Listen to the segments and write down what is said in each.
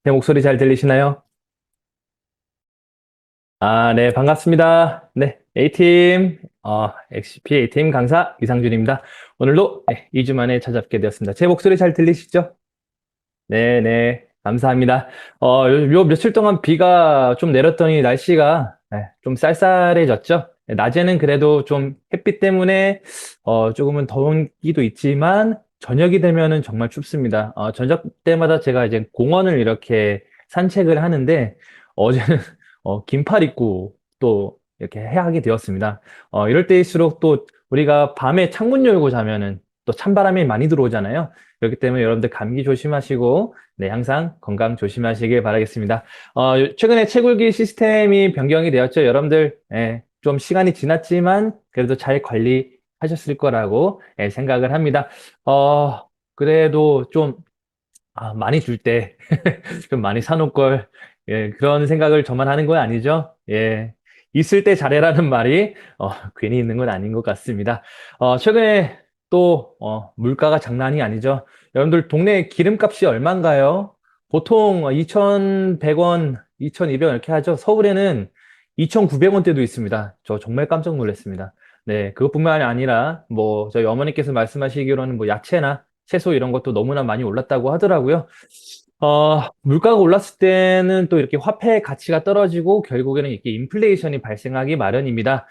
제 목소리 잘 들리시나요? 네, 반갑습니다. 네, A팀, XCP A팀 강사 이상준입니다. 오늘도 2주 만에 찾아뵙게 되었습니다. 제 목소리 잘 들리시죠? 네, 네, 감사합니다. 요 며칠 동안 비가 좀 내렸더니 날씨가 좀 쌀쌀해졌죠? 네, 낮에는 그래도 좀 햇빛 때문에 조금은 더운 기도 있지만 저녁이 되면은 정말 춥습니다. 저녁 때마다 제가 이제 공원을 이렇게 산책을 하는데 어제는 긴팔 입고 또 이렇게 해야 하게 되었습니다. 이럴 때일수록 또 우리가 밤에 창문 열고 자면은 또 찬바람이 많이 들어오잖아요. 그렇기 때문에 여러분들 감기 조심하시고, 네, 항상 건강 조심하시길 바라겠습니다. 최근에 채굴기 시스템이 변경이 되었죠. 여러분들, 좀 시간이 지났지만, 그래도 잘 관리하셨을 거라고, 생각을 합니다. 그래도 좀, 많이 줄 때, 좀 많이 사놓을 걸, 그런 생각을 저만 하는 건 아니죠. 예. 있을 때 잘해라는 말이, 괜히 있는 건 아닌 것 같습니다. 최근에 또, 물가가 장난이 아니죠. 여러분들, 동네 기름값이 얼마인가요? 보통 2,100원, 2,200원 이렇게 하죠. 서울에는 2,900원대도 있습니다. 저 정말 깜짝 놀랐습니다. 네, 그것뿐만이 아니라, 뭐, 저희 어머니께서 말씀하시기로는 뭐, 야채나 채소 이런 것도 너무나 많이 올랐다고 하더라고요. 물가가 올랐을 때는 또 이렇게 화폐 가치가 떨어지고 결국에는 이렇게 인플레이션이 발생하기 마련입니다.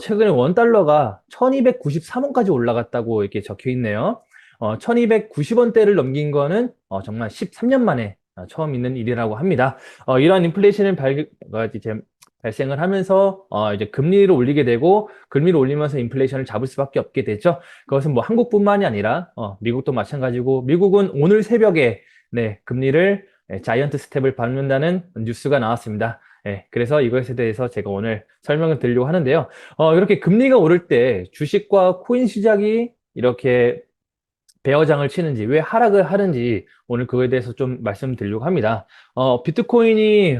최근에 원 달러가 1293원까지 올라갔다고 이렇게 적혀 있네요. 1290원대를 넘긴 거는 정말 13년 만에 처음 있는 일이라고 합니다. 이러한 인플레이션을 이제 발생을 하면서 이제 금리를 올리게 되고 금리를 올리면서 인플레이션을 잡을 수밖에 없게 되죠. 그것은 뭐 한국뿐만이 아니라 미국도 마찬가지고 미국은 오늘 새벽에 네, 금리를 자이언트 스텝을 밟는다는 뉴스가 나왔습니다. 그래서 이것에 대해서 제가 오늘 설명을 드리려고 하는데요. 이렇게 금리가 오를 때 주식과 코인 시장이 이렇게 배어장을 치는지, 왜 하락을 하는지 오늘 그거에 대해서 좀 말씀드리려고 합니다. 비트코인이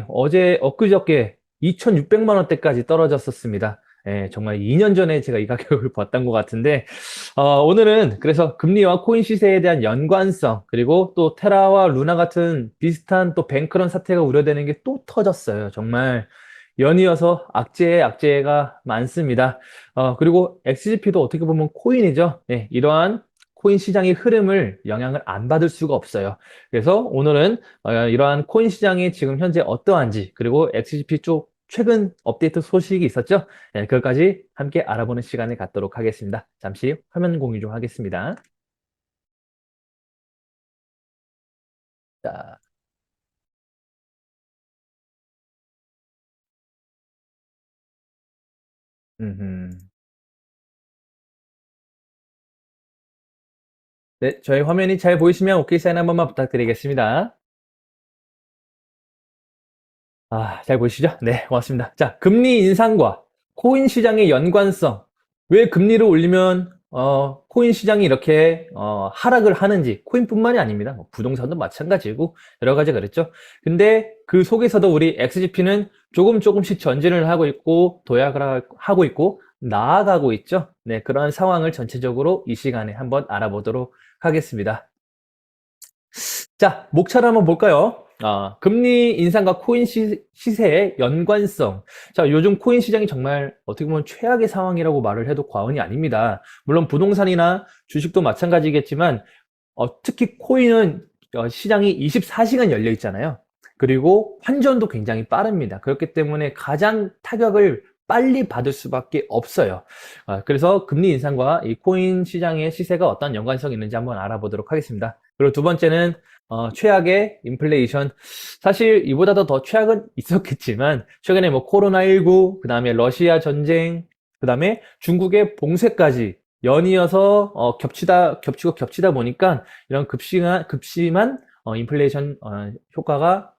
엊그저께 2,600만 원대까지 떨어졌었습니다. 정말 2년 전에 제가 이 가격을 봤던 것 같은데, 오늘은 그래서 금리와 코인 시세에 대한 연관성, 그리고 또 테라와 루나 같은 비슷한 또 뱅크런 사태가 우려되는 게 또 터졌어요. 정말 연이어서 악재에 악재가 많습니다. 그리고 XGP도 어떻게 보면 코인이죠. 이러한 코인 시장의 흐름을 영향을 안 받을 수가 없어요. 그래서 오늘은 이러한 코인 시장이 지금 현재 어떠한지, 그리고 XGP 쪽 최근 업데이트 소식이 있었죠? 그것까지 함께 알아보는 시간을 갖도록 하겠습니다. 잠시 화면 공유 좀 하겠습니다. 자, 음흠. 네, 저희 화면이 잘 보이시면 오케이 사인 한 번만 부탁드리겠습니다. 잘 보이시죠? 네, 고맙습니다. 자, 금리 인상과 코인 시장의 연관성. 왜 금리를 올리면 코인 시장이 이렇게 하락을 하는지, 코인뿐만이 아닙니다. 뭐 부동산도 마찬가지고 여러 가지 그랬죠. 근데 그 속에서도 우리 XGP는 조금씩 전진을 하고 있고 도약을 하고 있고 나아가고 있죠. 네, 그런 상황을 전체적으로 이 시간에 한번 알아보도록 하겠습니다. 자, 목차를 한번 볼까요? 금리 인상과 코인 시세의 연관성. 자, 요즘 코인 시장이 정말 어떻게 보면 최악의 상황이라고 말을 해도 과언이 아닙니다. 물론 부동산이나 주식도 마찬가지겠지만, 특히 코인은 시장이 24시간 열려 있잖아요. 그리고 환전도 굉장히 빠릅니다. 그렇기 때문에 가장 타격을 빨리 받을 수밖에 없어요. 그래서 금리 인상과 이 코인 시장의 시세가 어떤 연관성이 있는지 한번 알아보도록 하겠습니다. 그리고 두 번째는 최악의 인플레이션. 사실 이보다도 더 최악은 있었겠지만 최근에 뭐 코로나19, 그 다음에 러시아 전쟁, 그 다음에 중국의 봉쇄까지 연이어서 겹치고 겹치다 보니까 이런 급심한 인플레이션 효과가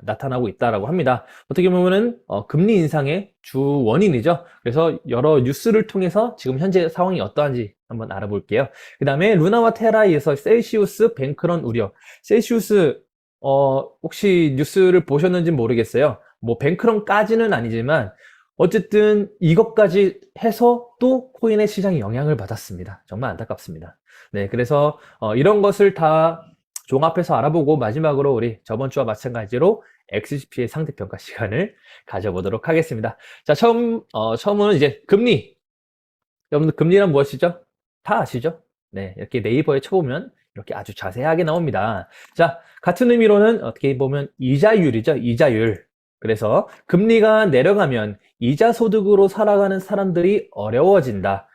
나타나고 있다라고 합니다. 어떻게 보면은 금리 인상의 주 원인이죠. 그래서 여러 뉴스를 통해서 지금 현재 상황이 어떠한지 한번 알아볼게요. 그 다음에 루나와 테라에서 셀시우스 뱅크런 우려. 셀시우스 혹시 뉴스를 보셨는지 모르겠어요. 뭐 뱅크런까지는 아니지만 어쨌든 이것까지 해서 또 코인의 시장에 영향을 받았습니다. 정말 안타깝습니다. 네, 그래서 이런 것을 다 종합해서 알아보고 마지막으로 우리 저번 주와 마찬가지로 XGP의 상대평가 시간을 가져보도록 하겠습니다. 자, 처음은 이제 금리. 여러분들 금리란 무엇이죠? 다 아시죠? 네, 이렇게 네이버에 쳐보면 이렇게 아주 자세하게 나옵니다. 자, 같은 의미로는 어떻게 보면 이자율이죠. 이자율. 그래서 금리가 내려가면 이자 소득으로 살아가는 사람들이 어려워진다.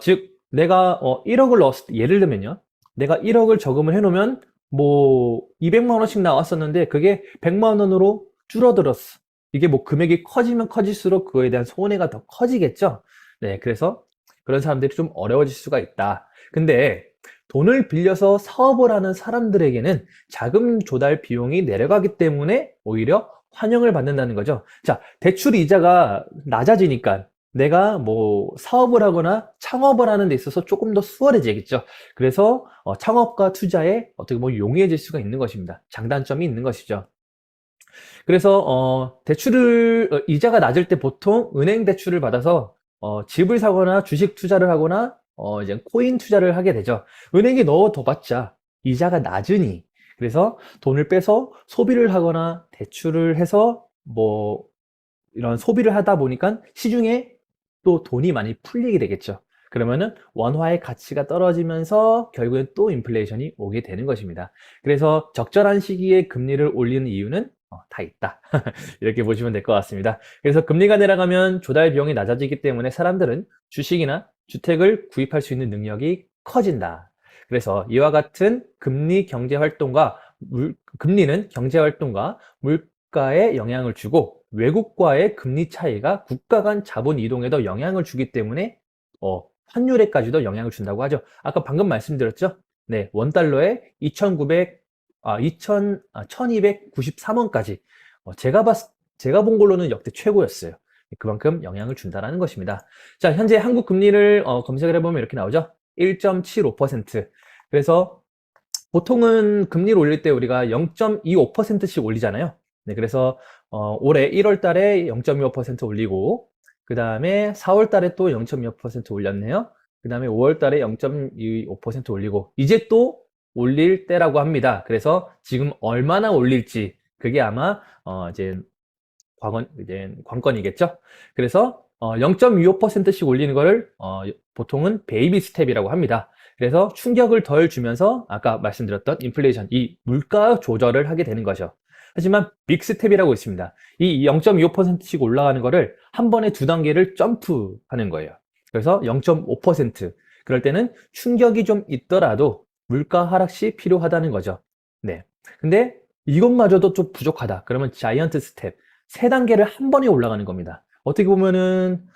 즉 내가 1억을 넣었을 때, 예를 들면요. 내가 1억을 저금을 해놓으면 뭐 200만 원씩 나왔었는데 그게 100만 원으로 줄어들었어. 이게 뭐 금액이 커지면 커질수록 그거에 대한 손해가 더 커지겠죠. 네, 그래서 그런 사람들이 좀 어려워질 수가 있다. 근데 돈을 빌려서 사업을 하는 사람들에게는 자금 조달 비용이 내려가기 때문에 오히려 환영을 받는다는 거죠. 자, 대출 이자가 낮아지니까 내가 뭐 사업을 하거나 창업을 하는 데 있어서 조금 더 수월해지겠죠. 그래서 창업과 투자에 어떻게 보면 용이해질 수가 있는 것입니다. 장단점이 있는 것이죠. 그래서 이자가 낮을 때 보통 은행 대출을 받아서 집을 사거나 주식 투자를 하거나 이제 코인 투자를 하게 되죠. 은행에 넣어둬봤자 이자가 낮으니, 그래서 돈을 빼서 소비를 하거나 대출을 해서 뭐 이런 소비를 하다 보니까 시중에 또 돈이 많이 풀리게 되겠죠. 그러면은 원화의 가치가 떨어지면서 결국엔 또 인플레이션이 오게 되는 것입니다. 그래서 적절한 시기에 금리를 올리는 이유는 다 있다. 이렇게 보시면 될 것 같습니다. 그래서 금리가 내려가면 조달 비용이 낮아지기 때문에 사람들은 주식이나 주택을 구입할 수 있는 능력이 커진다. 그래서 이와 같은 금리는 경제 활동과 물가에 영향을 주고, 외국과의 금리 차이가 국가 간 자본 이동에도 영향을 주기 때문에 환율에까지도 영향을 준다고 하죠. 아까 방금 말씀드렸죠? 네, 원달러에 1293원까지 제가 본 걸로는 역대 최고였어요. 그만큼 영향을 준다는 것입니다. 자, 현재 한국 금리를 검색을 해보면 이렇게 나오죠. 1.75%. 그래서 보통은 금리를 올릴 때 우리가 0.25%씩 올리잖아요. 네, 그래서 올해 1월 달에 0.25% 올리고, 그 다음에 4월 달에 또 0.25% 올렸네요. 그 다음에 5월 달에 0.25% 올리고, 이제 또 올릴 때라고 합니다. 그래서 지금 얼마나 올릴지, 그게 아마 이제 관건이겠죠. 그래서 0.25%씩 올리는 거를 보통은 베이비 스텝이라고 합니다. 그래서 충격을 덜 주면서 아까 말씀드렸던 인플레이션, 이 물가 조절을 하게 되는 거죠. 하지만 빅 스텝이라고 있습니다. 이 0.25%씩 올라가는 거를 한 번에 두 단계를 점프하는 거예요. 그래서 0.5%, 그럴 때는 충격이 좀 있더라도 물가 하락시 필요하다는 거죠. 네. 근데 이것마저도 좀 부족하다. 그러면 자이언트 스텝, 세 단계를 한 번에 올라가는 겁니다. 어떻게 보면은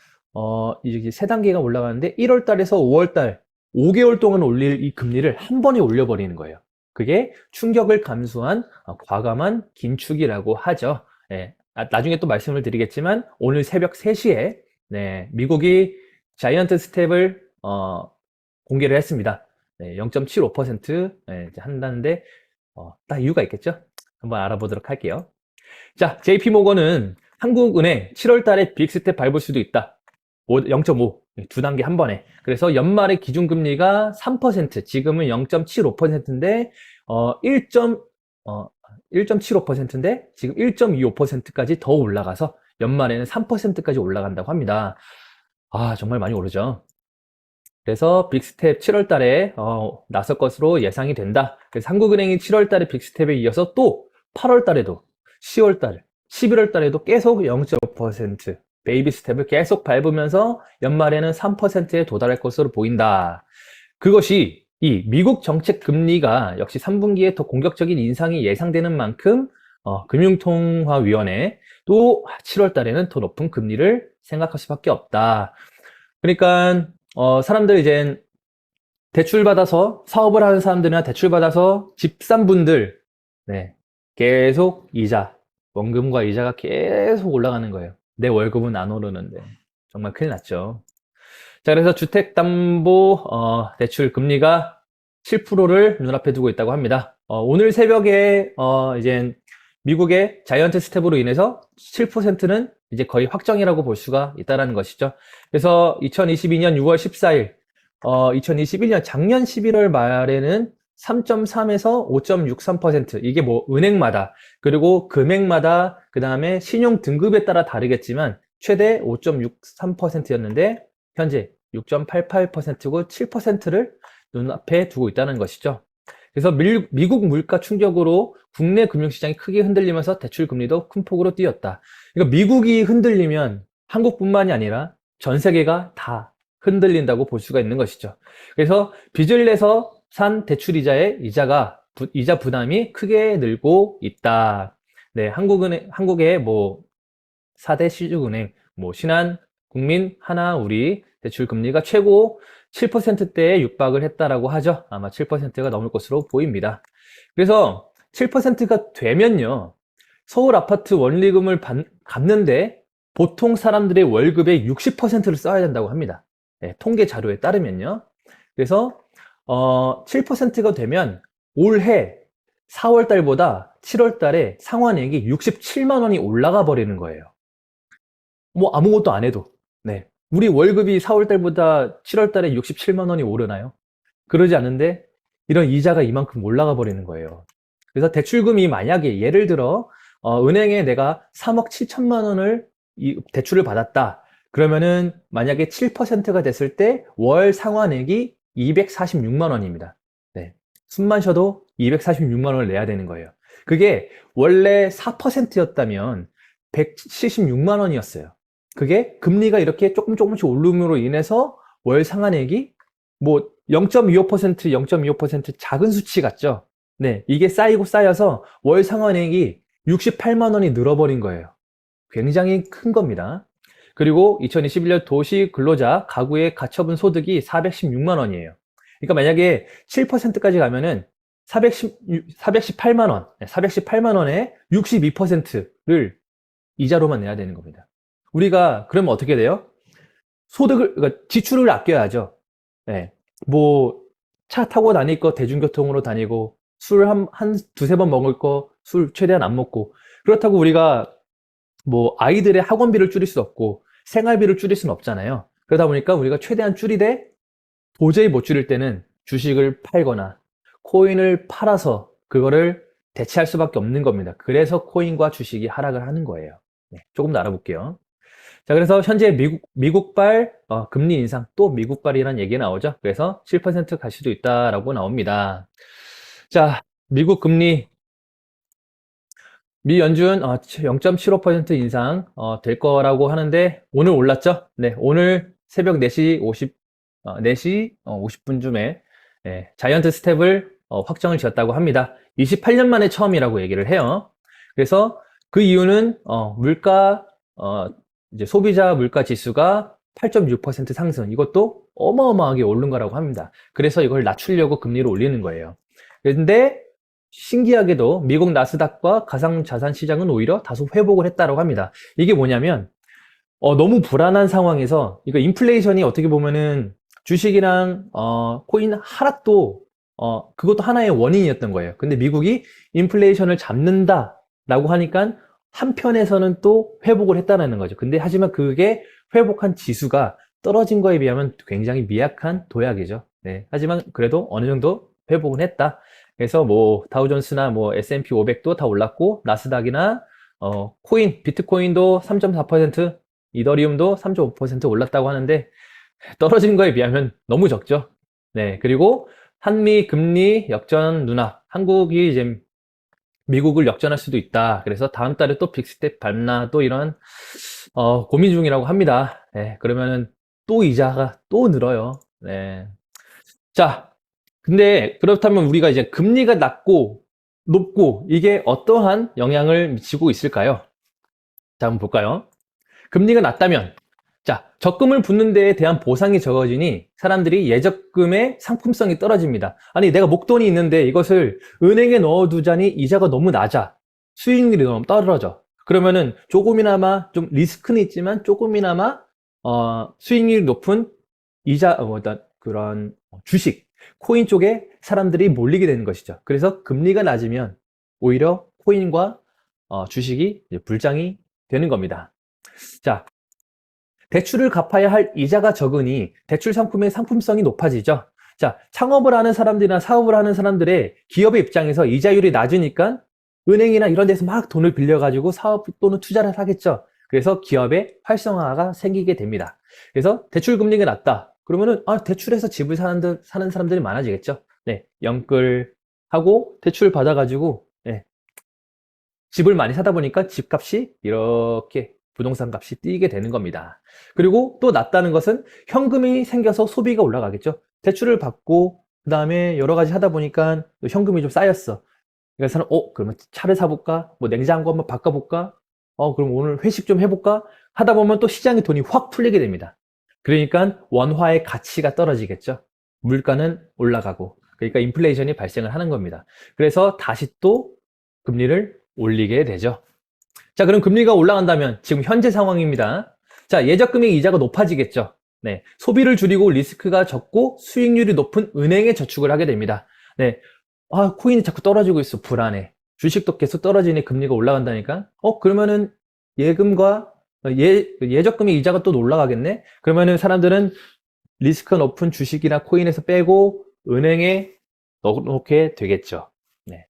이제 세 단계가 올라가는데 1월 달에서 5월 달 5개월 동안 올릴 이 금리를 한 번에 올려버리는 거예요. 그게 충격을 감수한 과감한 긴축이라고 하죠. 네, 나중에 또 말씀을 드리겠지만 오늘 새벽 3시에 네, 미국이 자이언트 스텝을 공개를 했습니다. 네, 0.75% 네, 한다는데 딱 이유가 있겠죠? 한번 알아보도록 할게요. 자, JP모건은 한국은행 7월 달에 빅스텝 밟을 수도 있다. 0.5, 두 단계 한 번에. 그래서 연말의 기준금리가 3%, 지금은 0.75%인데, 1.75%인데, 지금 1.25%까지 더 올라가서 연말에는 3%까지 올라간다고 합니다. 아, 정말 많이 오르죠. 그래서 빅스텝 7월 달에 나설 것으로 예상이 된다. 그래서 한국은행이 7월 달에 빅스텝에 이어서 또 8월 달에도 10월 달, 11월 달에도 계속 0.5% 베이비 스텝을 계속 밟으면서 연말에는 3%에 도달할 것으로 보인다. 그것이 이 미국 정책 금리가 역시 3분기에 더 공격적인 인상이 예상되는 만큼 금융통화위원회 또 7월 달에는 더 높은 금리를 생각할 수밖에 없다. 그러니까 사람들 이제 대출 받아서 사업을 하는 사람들이나 대출 받아서 집 산 분들 네, 계속 이자, 원금과 이자가 계속 올라가는 거예요. 내 월급은 안 오르는데 정말 큰일 났죠. 자, 그래서 주택담보 대출 금리가 7%를 눈앞에 두고 있다고 합니다. 오늘 새벽에 이제 미국의 자이언트 스텝으로 인해서 7%는 이제 거의 확정이라고 볼 수가 있다는 것이죠. 그래서 2022년 6월 14일, 2021년 작년 11월 말에는 3.3에서 5.63%. 이게 뭐 은행마다, 그리고 금액마다, 그 다음에 신용 등급에 따라 다르겠지만 최대 5.63%였는데 현재 6.88%고 7%를 눈앞에 두고 있다는 것이죠. 그래서 미국 물가 충격으로 국내 금융시장이 크게 흔들리면서 대출 금리도 큰 폭으로 뛰었다. 그러니까 미국이 흔들리면 한국뿐만이 아니라 전 세계가 다 흔들린다고 볼 수가 있는 것이죠. 그래서 빚을 내서 산 대출이자의 이자 부담이 크게 늘고 있다. 네, 한국의 뭐 4대 시중은행, 뭐 신한, 국민, 하나, 우리 대출 금리가 최고 7%대에 육박을 했다라고 하죠. 아마 7%가 넘을 것으로 보입니다. 그래서 7%가 되면요, 서울 아파트 원리금을 갚는데 보통 사람들의 월급의 60%를 써야 된다고 합니다. 네, 통계 자료에 따르면요. 그래서 7%가 되면 올해 4월 달보다 7월 달에 상환액이 67만 원이 올라가 버리는 거예요. 뭐 아무것도 안 해도. 네. 우리 월급이 4월 달보다 7월 달에 67만 원이 오르나요? 그러지 않는데 이런 이자가 이만큼 올라가 버리는 거예요. 그래서 대출금이 만약에 예를 들어 은행에 내가 3억 7천만 원을 대출을 받았다. 그러면은 만약에 7%가 됐을 때 월 상환액이 246만 원입니다. 네. 숨만 쉬어도 246만 원을 내야 되는 거예요. 그게 원래 4%였다면 176만 원이었어요. 그게 금리가 이렇게 조금씩 오름으로 인해서 월 상환액이 뭐 0.25%, 0.25% 작은 수치 같죠? 네, 이게 쌓여서 월 상환액이 68만 원이 늘어버린 거예요. 굉장히 큰 겁니다. 그리고 2021년 도시 근로자 가구의 가처분 소득이 416만 원이에요. 그러니까 만약에 7%까지 가면은 418만 원, 418만 원에 62%를 이자로만 내야 되는 겁니다. 우리가 그러면 어떻게 돼요? 그러니까 지출을 아껴야죠. 네. 뭐, 차 타고 다닐 거 대중교통으로 다니고, 술 두세 번 먹을 거 술 최대한 안 먹고, 그렇다고 우리가 뭐, 아이들의 학원비를 줄일 수 없고, 생활비를 줄일 수는 없잖아요. 그러다 보니까 우리가 최대한 줄이되, 도저히 못 줄일 때는 주식을 팔거나, 코인을 팔아서 그거를 대체할 수밖에 없는 겁니다. 그래서 코인과 주식이 하락을 하는 거예요. 네, 조금 더 알아볼게요. 자, 그래서 현재 미국발 금리 인상, 또 미국발이라는 얘기 나오죠. 그래서 7%갈 수도 있다라고 나옵니다. 자, 미국 금리, 미 연준 0.75% 인상 될 거라고 하는데 오늘 올랐죠? 네, 오늘 새벽 4시 4시 50분쯤에 자이언트 스텝을 확정을 지었다고 합니다. 28년 만에 처음이라고 얘기를 해요. 그래서 그 이유는 물가 이제 소비자 물가 지수가 8.6% 상승, 이것도 어마어마하게 오른 거라고 합니다. 그래서 이걸 낮추려고 금리를 올리는 거예요. 그런데 신기하게도 미국 나스닥과 가상자산 시장은 오히려 다소 회복을 했다고 합니다. 이게 뭐냐면 너무 불안한 상황에서 이거 인플레이션이 어떻게 보면은 주식이랑 코인 하락도 그것도 하나의 원인이었던 거예요. 근데 미국이 인플레이션을 잡는다라고 하니까 한편에서는 또 회복을 했다는 거죠. 근데 하지만 그게 회복한 지수가 떨어진 거에 비하면 굉장히 미약한 도약이죠. 네. 하지만 그래도 어느 정도 회복은 했다. 그래서 뭐 다우존스나 뭐 S&P 500도 다 올랐고 나스닥이나 비트코인도 3.4%, 이더리움도 3.5% 올랐다고 하는데 떨어진 거에 비하면 너무 적죠. 네. 그리고 한미 금리 역전 눈앞. 한국이 이제 미국을 역전할 수도 있다. 그래서 다음 달에 또 빅스텝 밟나 또 이런 고민 중이라고 합니다. 네, 그러면은 또 이자가 또 늘어요. 네. 자, 근데 그렇다면 우리가 이제 금리가 높고 이게 어떠한 영향을 미치고 있을까요? 자, 한번 볼까요? 금리가 낮다면 자, 적금을 붓는 데에 대한 보상이 적어지니 사람들이 예적금의 상품성이 떨어집니다. 아니, 내가 목돈이 있는데 이것을 은행에 넣어두자니 이자가 너무 낮아. 수익률이 너무 떨어져. 그러면은 조금이나마 좀 리스크는 있지만 조금이나마 수익률이 높은 그런 주식, 코인 쪽에 사람들이 몰리게 되는 것이죠. 그래서 금리가 낮으면 오히려 코인과 주식이 불장이 되는 겁니다. 자, 대출을 갚아야 할 이자가 적으니 대출 상품의 상품성이 높아지죠. 자, 창업을 하는 사람들이나 사업을 하는 사람들의 기업의 입장에서 이자율이 낮으니까 은행이나 이런 데서 막 돈을 빌려가지고 사업 또는 투자를 하겠죠. 그래서 기업의 활성화가 생기게 됩니다. 그래서 대출 금리가 낮다. 그러면은 대출해서 집을 사는 사람들이 많아지겠죠. 네, 영끌하고 대출 받아가지고 네, 집을 많이 사다 보니까 집값이 이렇게 부동산 값이 뛰게 되는 겁니다. 그리고 또 낮다는 것은 현금이 생겨서 소비가 올라가겠죠. 대출을 받고 그 다음에 여러 가지 하다 보니까 현금이 좀 쌓였어. 그래서 그러면 차를 사볼까? 뭐 냉장고 한번 바꿔볼까? 그럼 오늘 회식 좀 해볼까? 하다 보면 또 시장에 돈이 확 풀리게 됩니다. 그러니까 원화의 가치가 떨어지겠죠. 물가는 올라가고. 그러니까 인플레이션이 발생을 하는 겁니다. 그래서 다시 또 금리를 올리게 되죠. 자, 그럼 금리가 올라간다면 지금 현재 상황입니다. 자, 예적금의 이자가 높아지겠죠. 네, 소비를 줄이고 리스크가 적고 수익률이 높은 은행에 저축을 하게 됩니다. 네, 코인이 자꾸 떨어지고 있어. 불안해. 주식도 계속 떨어지니 금리가 올라간다니까? 그러면은 예금과 예적금의 이자가 또 올라가겠네? 그러면은 사람들은 리스크가 높은 주식이나 코인에서 빼고 은행에 넣게 되겠죠. 네.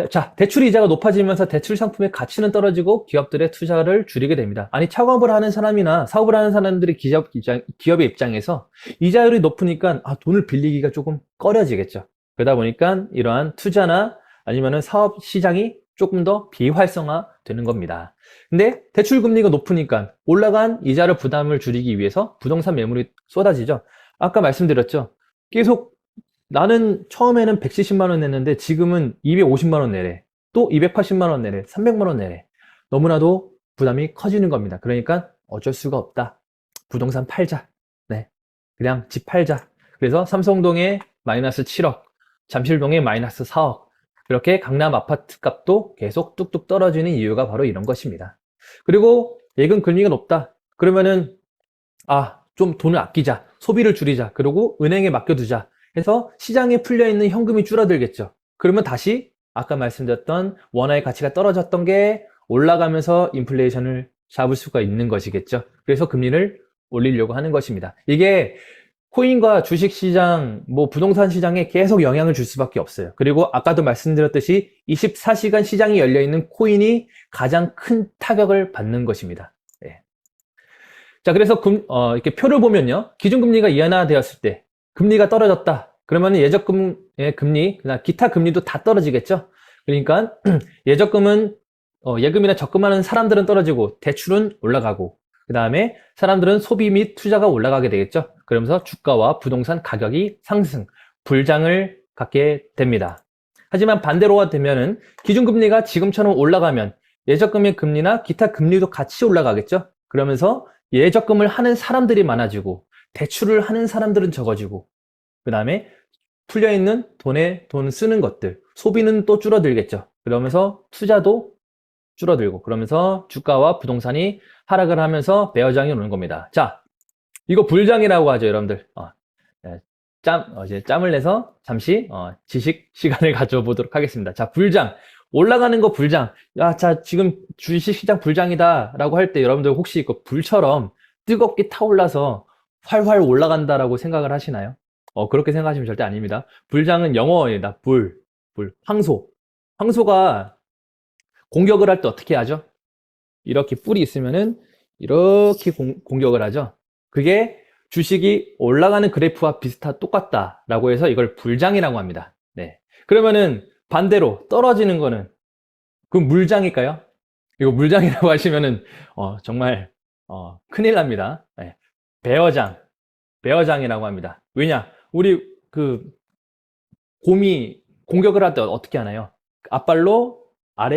자, 대출 이자가 높아지면서 대출 상품의 가치는 떨어지고 기업들의 투자를 줄이게 됩니다. 아니, 창업을 하는 사람이나 사업을 하는 사람들이 기업의 입장에서 이자율이 높으니까 돈을 빌리기가 조금 꺼려지겠죠. 그러다 보니까 이러한 투자나 아니면은 사업 시장이 조금 더 비활성화 되는 겁니다. 근데 대출 금리가 높으니까 올라간 이자를 부담을 줄이기 위해서 부동산 매물이 쏟아지죠. 아까 말씀드렸죠. 계속 나는 처음에는 170만 원 냈는데 지금은 250만 원 내래. 또 280만 원 내래. 300만 원 내래. 너무나도 부담이 커지는 겁니다. 그러니까 어쩔 수가 없다. 부동산 팔자. 네. 그냥 집 팔자. 그래서 삼성동에 마이너스 7억, 잠실동에 마이너스 4억. 그렇게 강남 아파트 값도 계속 뚝뚝 떨어지는 이유가 바로 이런 것입니다. 그리고 예금 금리가 높다. 그러면은 좀 돈을 아끼자. 소비를 줄이자. 그리고 은행에 맡겨두자. 해서 시장에 풀려있는 현금이 줄어들겠죠. 그러면 다시 아까 말씀드렸던 원화의 가치가 떨어졌던 게 올라가면서 인플레이션을 잡을 수가 있는 것이겠죠. 그래서 금리를 올리려고 하는 것입니다. 이게 코인과 주식시장, 부동산 시장에 계속 영향을 줄 수밖에 없어요. 그리고 아까도 말씀드렸듯이 24시간 시장이 열려있는 코인이 가장 큰 타격을 받는 것입니다. 네. 자, 그래서 이렇게 표를 보면요. 기준금리가 인하되었을 때 금리가 떨어졌다. 그러면 예적금의 금리, 기타 금리도 다 떨어지겠죠. 그러니까 예적금은 예금이나 적금하는 사람들은 떨어지고 대출은 올라가고 그 다음에 사람들은 소비 및 투자가 올라가게 되겠죠. 그러면서 주가와 부동산 가격이 상승, 불장을 갖게 됩니다. 하지만 반대로가 되면은 기준금리가 지금처럼 올라가면 예적금의 금리나 기타 금리도 같이 올라가겠죠. 그러면서 예적금을 하는 사람들이 많아지고 대출을 하는 사람들은 적어지고 그 다음에 풀려있는 돈 쓰는 것들 소비는 또 줄어들겠죠. 그러면서 투자도 줄어들고 그러면서 주가와 부동산이 하락을 하면서 배어장이 오는 겁니다. 자, 이거 불장이라고 하죠, 여러분들. 이제 짬을 내서 잠시 지식 시간을 가져보도록 하겠습니다. 자, 불장. 올라가는 거 불장. 자, 지금 주식시장 불장이다 라고 할 때 여러분들 혹시 이거 불처럼 뜨겁게 타올라서 활활 올라간다라고 생각을 하시나요? 그렇게 생각하시면 절대 아닙니다. 불장은 영어입니다. 황소. 황소가 공격을 할 때 어떻게 하죠? 이렇게 뿔이 있으면은 이렇게 공격을 하죠. 그게 주식이 올라가는 그래프와 똑같다라고 해서 이걸 불장이라고 합니다. 네. 그러면은 반대로 떨어지는 거는 그 물장일까요? 이거 물장이라고 하시면은 정말 큰일 납니다. 네. 베어장이라고 합니다. 왜냐? 우리 곰이 공격을 할 때 어떻게 하나요? 앞발로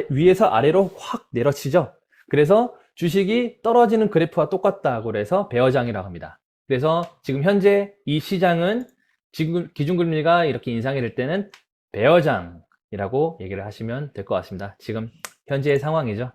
위에서 아래로 확 내려치죠. 그래서 주식이 떨어지는 그래프와 똑같다고 해서 베어장이라고 합니다. 그래서 지금 현재 이 시장은 지금 기준금리가 이렇게 인상이 될 때는 베어장이라고 얘기를 하시면 될 것 같습니다. 지금 현재의 상황이죠.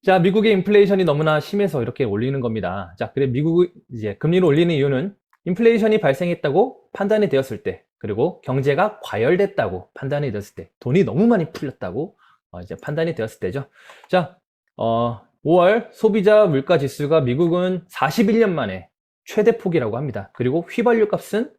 자, 미국의 인플레이션이 너무나 심해서 이렇게 올리는 겁니다. 자, 그래 미국이 이제 금리를 올리는 이유는 인플레이션이 발생했다고 판단이 되었을 때, 그리고 경제가 과열됐다고 판단이 되었을 때, 돈이 너무 많이 풀렸다고 이제 판단이 되었을 때죠. 자, 5월 소비자 물가 지수가 미국은 41년 만에 최대폭이라고 합니다. 그리고 휘발유 값은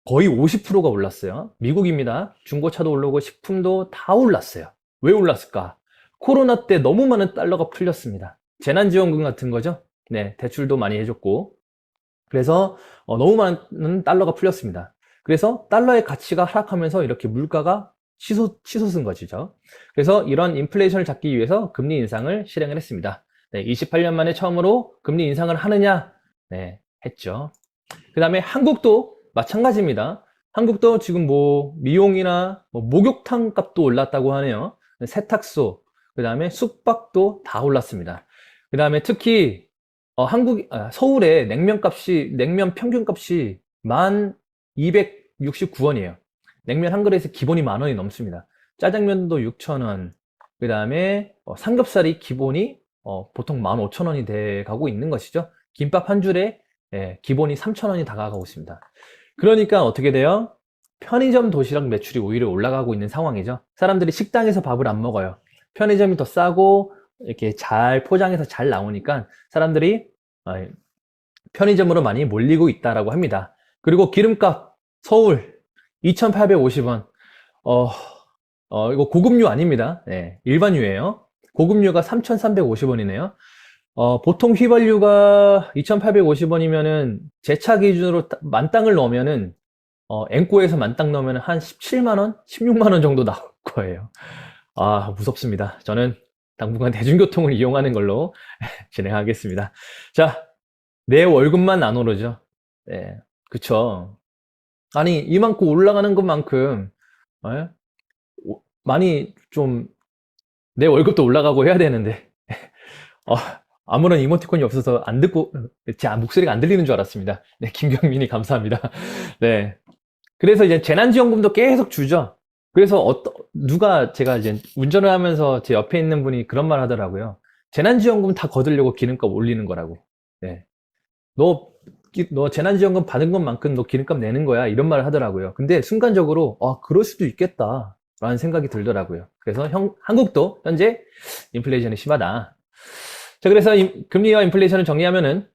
거의 50%가 올랐어요. 미국입니다. 중고차도 오르고 식품도 다 올랐어요. 왜 올랐을까? 코로나 때 너무 많은 달러가 풀렸습니다. 재난지원금 같은 거죠. 네, 대출도 많이 해줬고. 그래서 너무 많은 달러가 풀렸습니다. 그래서 달러의 가치가 하락하면서 이렇게 물가가 치솟은 것이죠. 그래서 이런 인플레이션을 잡기 위해서 금리 인상을 실행을 했습니다. 네, 28년 만에 처음으로 금리 인상을 하느냐? 네, 했죠. 그 다음에 한국도 마찬가지입니다. 한국도 지금 뭐 미용이나 뭐 목욕탕 값도 올랐다고 하네요. 세탁소, 그 다음에 숙박도 다 올랐습니다. 그 다음에 특히 서울의 냉면 평균 값이 1,269원이에요. 냉면 한 그릇에 기본이 10,000원이 넘습니다. 짜장면도 6,000원, 그 다음에 삼겹살이 기본이 보통 15,000원이 돼 가고 있는 것이죠. 김밥 한 줄에 기본이 3,000원이 다가가고 있습니다. 그러니까 어떻게 돼요? 편의점 도시락 매출이 오히려 올라가고 있는 상황이죠. 사람들이 식당에서 밥을 안 먹어요. 편의점이 더 싸고 이렇게 잘 포장해서 잘 나오니까 사람들이 편의점으로 많이 몰리고 있다라고 합니다. 그리고 기름값 서울 2,850원. 이거 고급류 아닙니다. 네, 일반유예요. 고급류가 3,350원이네요. 보통 휘발유가 2,850원이면은 제 차 기준으로 만땅을 넣으면은 앵꼬에서 만땅 넣으면 한 17만원, 16만원 정도 나올 거예요. 아, 무섭습니다. 저는 당분간 대중교통을 이용하는 걸로 진행하겠습니다. 자, 내 월급만 안 오르죠. 네, 그쵸. 아니, 이만큼 올라가는 것만큼, 예? 많이 좀, 내 월급도 올라가고 해야 되는데, 어, 아무런 이모티콘이 없어서 안 듣고, 제 목소리가 안 들리는 줄 알았습니다. 네, 김경민이 감사합니다. 네. 그래서 이제 재난지원금도 계속 주죠. 그래서 제가 이제 운전을 하면서 제 옆에 있는 분이 그런 말 하더라고요. 재난지원금 다 거두려고 기름값 올리는 거라고. 네. 너 재난지원금 받은 것만큼 너 기름값 내는 거야. 이런 말을 하더라고요. 근데 순간적으로, 그럴 수도 있겠다. 라는 생각이 들더라고요. 그래서 한국도 현재 인플레이션이 심하다. 자, 그래서 금리와 인플레이션을 정리하면은,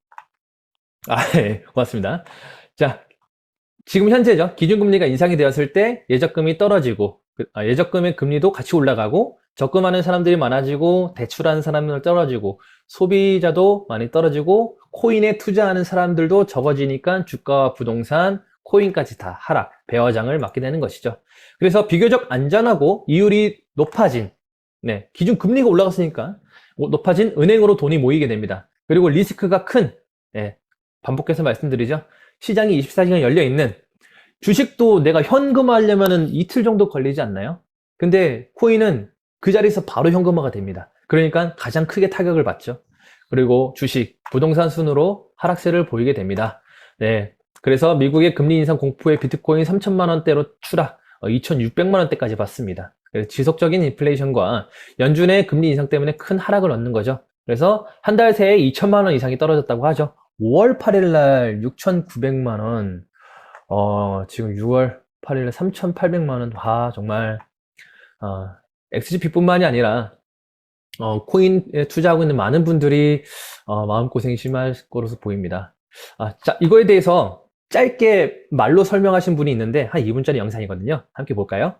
예, 고맙습니다. 자, 지금 현재죠. 기준금리가 인상이 되었을 때 예적금이 떨어지고, 예적금의 금리도 같이 올라가고, 적금하는 사람들이 많아지고, 대출하는 사람들 떨어지고, 소비자도 많이 떨어지고, 코인에 투자하는 사람들도 적어지니까 주가와 부동산, 코인까지 다 하락, 배화장을 맞게 되는 것이죠. 그래서 비교적 안전하고 이율이 높아진, 네, 기준금리가 올라갔으니까 높아진 은행으로 돈이 모이게 됩니다. 그리고 리스크가 큰, 네, 반복해서 말씀드리죠. 시장이 24시간 열려 있는 주식도 내가 현금화하려면 이틀 정도 걸리지 않나요? 근데 코인은 그 자리에서 바로 현금화가 됩니다. 그러니까 가장 크게 타격을 받죠. 그리고 주식, 부동산 순으로 하락세를 보이게 됩니다. 네. 그래서 미국의 금리 인상 공포에 비트코인 3천만 원대로 추락, 2,600만 원대까지 봤습니다. 지속적인 인플레이션과 연준의 금리 인상 때문에 큰 하락을 얻는 거죠. 그래서 한 달 새에 2천만 원 이상이 떨어졌다고 하죠. 5월 8일 날 6,900만 원, 지금 6월 8일 날 3,800만 원, 정말, XGP뿐만이 아니라, 코인에 투자하고 있는 많은 분들이, 마음고생이 심할 것으로 보입니다. 자, 이거에 대해서 짧게 말로 설명하신 분이 있는데, 한 2분짜리 영상이거든요. 함께 볼까요?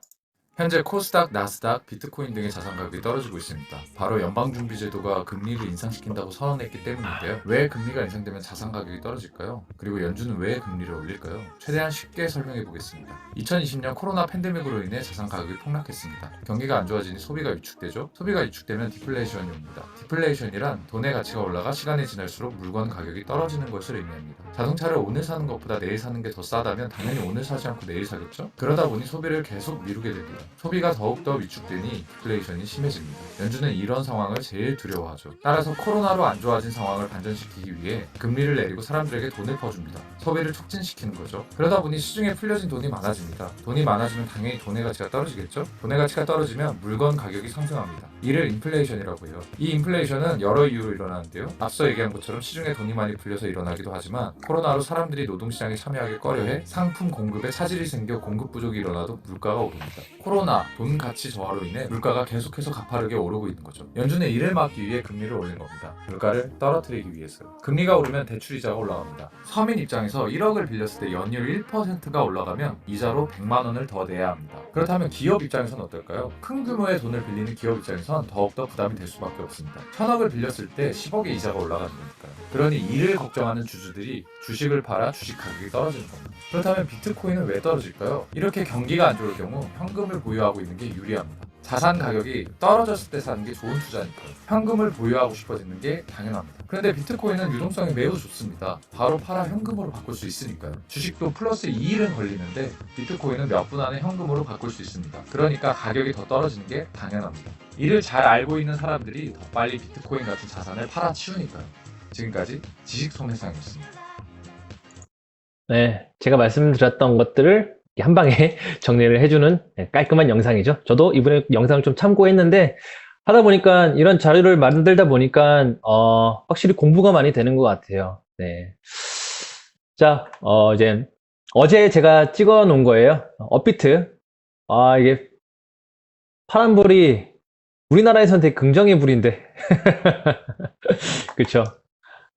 현재 코스닥, 나스닥, 비트코인 등의 자산 가격이 떨어지고 있습니다. 바로 연방준비제도가 금리를 인상시킨다고 선언했기 때문인데요. 왜 금리가 인상되면 자산 가격이 떨어질까요? 그리고 연준은 왜 금리를 올릴까요? 최대한 쉽게 설명해 보겠습니다. 2020년 코로나 팬데믹으로 인해 자산 가격이 폭락했습니다. 경기가 안 좋아지니 소비가 위축되죠. 소비가 위축되면 디플레이션이 옵니다. 디플레이션이란 돈의 가치가 올라가 시간이 지날수록 물건 가격이 떨어지는 것을 의미합니다. 자동차를 오늘 사는 것보다 내일 사는 게 더 싸다면 당연히 오늘 사지 않고 내일 사겠죠? 그러다 보니 소비를 계속 미루게 됩니다. 소비가 더욱더 위축되니 디플레이션이 심해집니다. 연준은 이런 상황을 제일 두려워하죠. 따라서 코로나로 안 좋아진 상황을 반전시키기 위해 금리를 내리고 사람들에게 돈을 퍼줍니다. 소비를 촉진시키는 거죠. 그러다 보니 시중에 풀려진 돈이 많아집니다. 돈이 많아지면 당연히 돈의 가치가 떨어지겠죠? 돈의 가치가 떨어지면 물건 가격이 상승합니다. 이를 인플레이션이라고 해요. 이 인플레이션은 여러 이유로 일어나는데요. 앞서 얘기한 것처럼 시중에 돈이 많이 풀려서 일어나기도 하지만 코로나로 사람들이 노동시장에 참여하기 꺼려해 상품 공급에 차질이 생겨 공급 부족이 일어나도 물가가 오릅니다. 코로나, 돈 가치 저하로 인해 물가가 계속해서 가파르게 오르고 있는 거죠. 연준은 이를 막기 위해 금리를 올린 겁니다. 물가를 떨어뜨리기 위해서요. 금리가 오르면 대출이자가 올라갑니다. 서민 입장에서 1억을 빌렸을 때 연율 1%가 올라가면 이자로 100만 원을 더 내야 합니다. 그렇다면 기업 입장에서는 어떨까요? 큰 규모의 돈을 빌리는 기업 입장에선 더욱더 부담이 될 수밖에 없습니다. 1000억을 빌렸을 때 10억의 이자가 올라가는 거니까요. 그러니 이를 걱정하는 주주들이 주식을 팔아 주식 가격이 떨어지는 겁니다. 그렇다면 비트코인은 왜 떨어질까요? 이렇게 경기가 안 좋을 경우 현금을 보유하고 있는 게 유리합니다. 자산 가격이 떨어졌을 때 사는 게 좋은 투자니까요. 현금을 보유하고 싶어지는 게 당연합니다. 그런데 비트코인은 유동성이 매우 좋습니다. 바로 팔아 현금으로 바꿀 수 있으니까요. 주식도 플러스 2일은 걸리는데 비트코인은 몇 분 안에 현금으로 바꿀 수 있습니다. 그러니까 가격이 더 떨어지는 게 당연합니다. 이를 잘 알고 있는 사람들이 더 빨리 비트코인 같은 자산을 팔아치우니까요. 지금까지 지식소매상이었습니다. 네, 제가 말씀드렸던 것들을 한 방에 정리를 해주는 깔끔한 영상이죠. 저도 이번에 영상을 좀 참고했는데 하다 보니까 이런 자료를 만들다 보니까 확실히 공부가 많이 되는 것 같아요. 네. 자, 이제 어제 제가 찍어 놓은 거예요. 업비트. 이게 파란불이 우리나라에서는 되게 긍정의 불인데. 그쵸?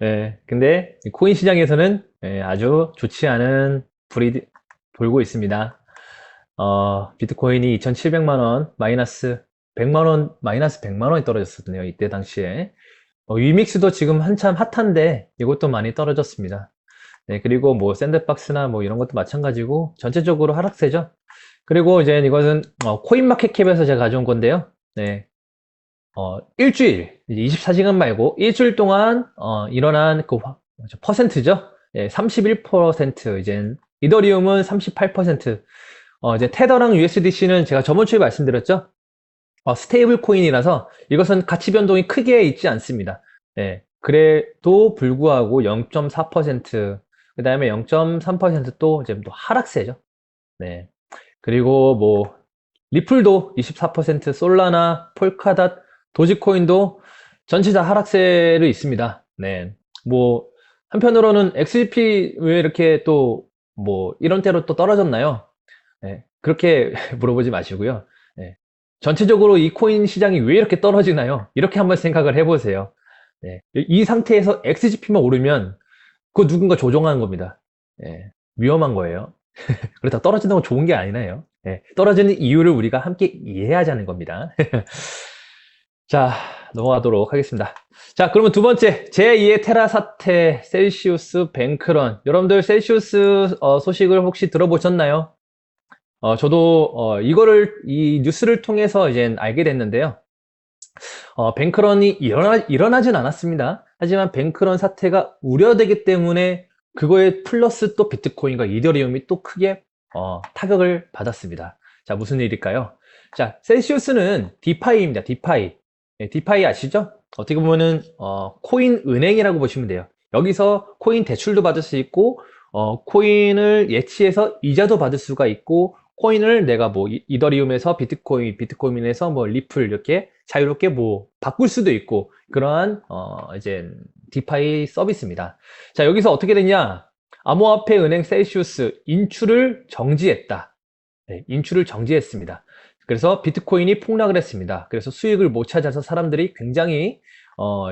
네. 근데 코인 시장에서는 아주 좋지 않은 불이 돌고 있습니다. 비트코인이 2,700만 원 마이너스 100만 원 마이너스 100만 원이 떨어졌었네요. 이때 당시에. 위믹스도 지금 한참 핫한데 이것도 많이 떨어졌습니다. 네, 그리고 뭐 샌드박스나 뭐 이런 것도 마찬가지고 전체적으로 하락세죠. 그리고 이제 이것은 코인마켓캡에서 제가 가져온 건데요. 네. 일주일, 24시간 말고 일주일 동안 일어난 그 퍼센트죠. 예, 31%, 이제 이더리움은 38%, 이제 테더랑 USDC는 제가 저번 주에 말씀드렸죠. 스테이블 코인이라서 이것은 가치 변동이 크게 있지 않습니다. 예, 그래도 불구하고 0.4%, 그 다음에 0.3%또 이제 또 하락세죠. 네. 그리고 뭐 리플도 24%, 솔라나, 폴카닷, 도지코인도 전체 다 하락세로 있습니다. 네. 뭐 한편으로는 XRP 왜 이렇게 또 뭐 이런 때로 또 떨어졌나요? 네. 그렇게 물어보지 마시고요. 네. 전체적으로 이 코인 시장이 왜 이렇게 떨어지나요? 이렇게 한번 생각을 해보세요. 네. 이 상태에서 XGP만 오르면 그거 누군가 조종하는 겁니다. 네. 위험한 거예요. 그렇다고 떨어지는 건 좋은 게 아니네요. 네. 떨어지는 이유를 우리가 함께 이해하자는 겁니다. 자, 넘어가도록 하겠습니다. 자, 그러면 두 번째, 제2의 테라 사태, 셀시우스 뱅크런. 여러분들 셀시우스 소식을 혹시 들어보셨나요? 저도 이 뉴스를 통해서 이제 알게 됐는데요. 뱅크런이 일어나진 않았습니다. 하지만 뱅크런 사태가 우려되기 때문에 그거에 플러스 또 비트코인과 이더리움이 또 크게 타격을 받았습니다. 자, 무슨 일일까요? 자, 셀시우스는 디파이입니다. 디파이. 네, 디파이 아시죠? 어떻게 보면은 코인 은행이라고 보시면 돼요. 여기서 코인 대출도 받을 수 있고 코인을 예치해서 이자도 받을 수가 있고 코인을 내가 뭐 이더리움에서 비트코인, 비트코인에서 뭐 리플 이렇게 자유롭게 뭐 바꿀 수도 있고 그러한 이제 디파이 서비스입니다. 자, 여기서 어떻게 됐냐? 암호화폐 은행 셀시우스 인출을 정지했다. 네, 인출을 정지했습니다. 그래서 비트코인이 폭락을 했습니다. 그래서 수익을 못 찾아서 사람들이 굉장히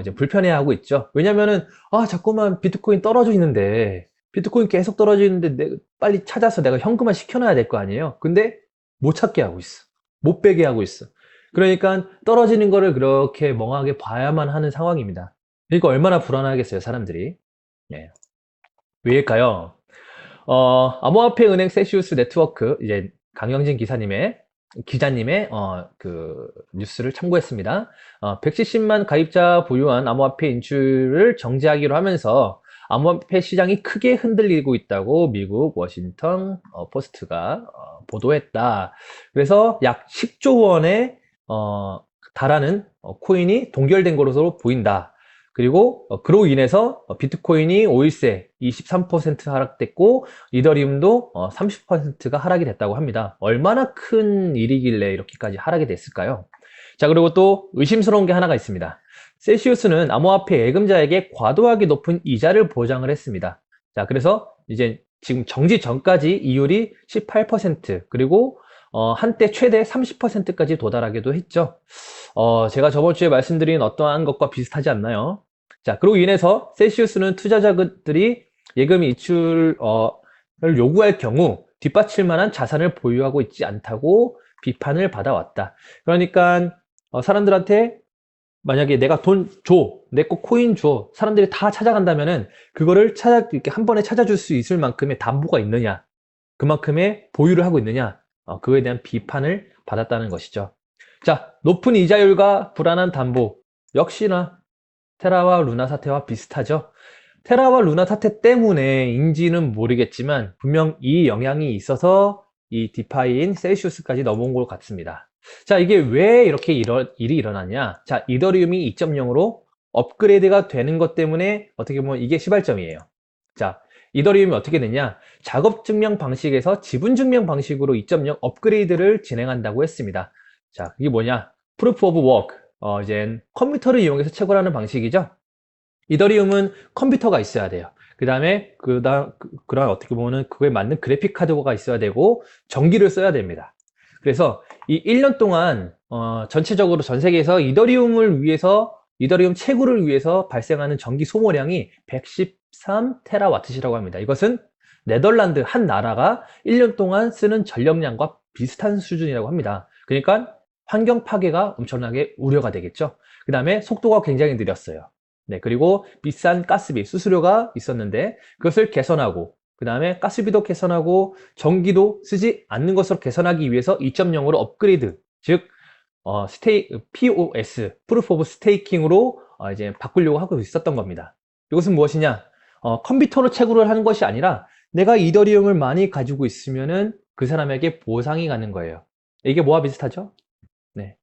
이제 불편해하고 있죠. 왜냐면은 자꾸만 비트코인 떨어져 있는데 비트코인 계속 떨어지는데 빨리 찾아서 내가 현금화 시켜놔야 될 거 아니에요. 근데 못 찾게 하고 있어. 못 빼게 하고 있어. 그러니까 떨어지는 거를 그렇게 멍하게 봐야만 하는 상황입니다. 그러니까 얼마나 불안하겠어요, 사람들이. 네. 왜일까요? 암호화폐 은행 셀시우스 네트워크 이제 강영진 기자님의 그 뉴스를 참고했습니다. 170만 가입자 보유한 암호화폐 인출을 정지하기로 하면서 암호화폐 시장이 크게 흔들리고 있다고 미국 워싱턴 포스트가 보도했다. 그래서 약 10조 원에 달하는 코인이 동결된 것으로 보인다. 그리고 그로 인해서 비트코인이 5일새 23% 하락됐고 이더리움도 30%가 하락이 됐다고 합니다. 얼마나 큰 일이길래 이렇게까지 하락이 됐을까요? 자, 그리고 또 의심스러운 게 하나가 있습니다. 셀시우스는 암호화폐 예금자에게 과도하게 높은 이자를 보장을 했습니다. 자, 그래서 이제 지금 정지 전까지 이율이 18% 그리고 한때 최대 30%까지 도달하기도 했죠. 제가 저번 주에 말씀드린 어떠한 것과 비슷하지 않나요? 자, 그로 인해서 셀시우스는 투자자들이 예금 이출을 요구할 경우 뒷받칠 만한 자산을 보유하고 있지 않다고 비판을 받아왔다. 그러니까 사람들한테 만약에 내가 돈 줘, 내 거 코인 줘, 사람들이 다 찾아간다면은 그거를 이렇게 한 번에 찾아줄 수 있을 만큼의 담보가 있느냐, 그만큼의 보유를 하고 있느냐, 그거에 대한 비판을 받았다는 것이죠. 자, 높은 이자율과 불안한 담보. 역시나 테라와 루나 사태와 비슷하죠. 테라와 루나 사태 때문에인지는 모르겠지만 분명 이 영향이 있어서 이 디파이인 셀시우스까지 넘어온 것 같습니다. 자, 이게 왜 이렇게 일이 일어났냐? 자, 이더리움이 2.0으로 업그레이드가 되는 것 때문에 어떻게 보면 이게 시발점이에요. 자, 이더리움이 어떻게 되냐? 작업 증명 방식에서 지분 증명 방식으로 2.0 업그레이드를 진행한다고 했습니다. 자, 이게 뭐냐? Proof of Work. 이제 컴퓨터를 이용해서 채굴하는 방식이죠. 이더리움은 컴퓨터가 있어야 돼요. 그 다음에 그런 어떻게 보면 그거에 맞는 그래픽 카드가 있어야 되고 전기를 써야 됩니다. 그래서 이 1년 동안 전체적으로 전 세계에서 이더리움 채굴을 위해서 발생하는 전기 소모량이 113테라와트시라고 합니다. 이것은 네덜란드 한 나라가 1년 동안 쓰는 전력량과 비슷한 수준이라고 합니다. 그러니까 환경 파괴가 엄청나게 우려가 되겠죠. 그 다음에 속도가 굉장히 느렸어요. 네, 그리고 비싼 가스비, 수수료가 있었는데 그것을 개선하고 그 다음에 가스비도 개선하고 전기도 쓰지 않는 것으로 개선하기 위해서 2.0으로 업그레이드, 즉 POS, Proof of Stakeing으로 이제 바꾸려고 하고 있었던 겁니다. 이것은 무엇이냐? 컴퓨터로 채굴을 하는 것이 아니라 내가 이더리움을 많이 가지고 있으면은 그 사람에게 보상이 가는 거예요. 이게 뭐와 비슷하죠? 네,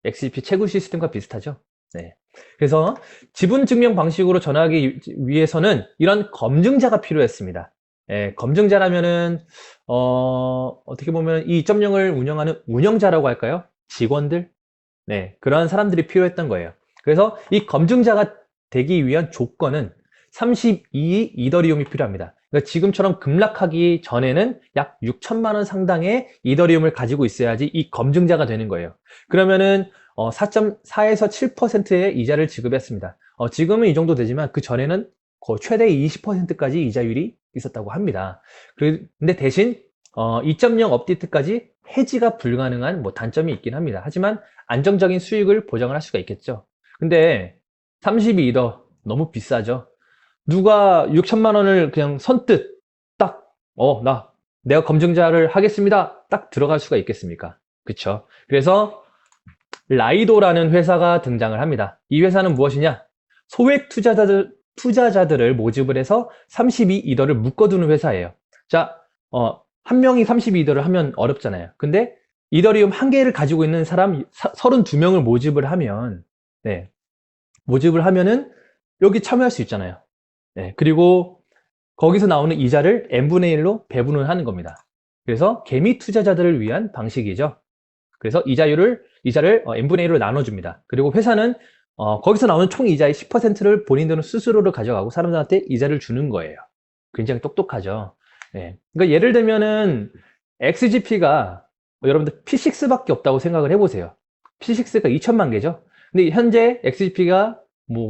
XGP 채굴 시스템과 비슷하죠? 네. 그래서 지분 증명 방식으로 전환하기 위해서는 이런 검증자가 필요했습니다. 예, 검증자라면은 어떻게 보면 이 2.0을 운영하는 운영자라고 할까요? 직원들? 네, 그러한 사람들이 필요했던 거예요. 그래서 이 검증자가 되기 위한 조건은 32 이더리움이 필요합니다. 그러니까 지금처럼 급락하기 전에는 약 6천만 원 상당의 이더리움을 가지고 있어야지 이 검증자가 되는 거예요. 그러면은 4.4에서 7%의 이자를 지급했습니다. 지금은 이 정도 되지만 그 전에는 최대 20%까지 이자율이 있었다고 합니다. 근데 대신 2.0 업데이트까지 해지가 불가능한 단점이 있긴 합니다. 하지만 안정적인 수익을 보장을 할 수가 있겠죠. 근데 32더 너무 비싸죠. 누가 6천만 원을 그냥 선뜻 딱 내가 검증자를 하겠습니다 딱 들어갈 수가 있겠습니까? 그쵸? 그래서 라이도라는 회사가 등장을 합니다. 이 회사는 무엇이냐? 소액 투자자들을 모집을 해서 32이더를 묶어두는 회사예요. 자, 한 명이 32이더를 하면 어렵잖아요. 근데 이더리움 한 개를 가지고 있는 사람 32명을 모집을 하면, 네, 모집을 하면은 여기 참여할 수 있잖아요. 네, 그리고 거기서 나오는 이자를 n분의 1로 배분을 하는 겁니다. 그래서 개미 투자자들을 위한 방식이죠. 그래서 이자를 n분의 1로 나눠줍니다. 그리고 회사는 거기서 나오는 총 이자의 10%를 본인들은 스스로를 가져가고 사람들한테 이자를 주는 거예요. 굉장히 똑똑하죠. 네. 그러니까 예를 들면은 XGP가 여러분들 P6밖에 없다고 생각을 해보세요. P6가 2천만 개죠. 근데 현재 XGP가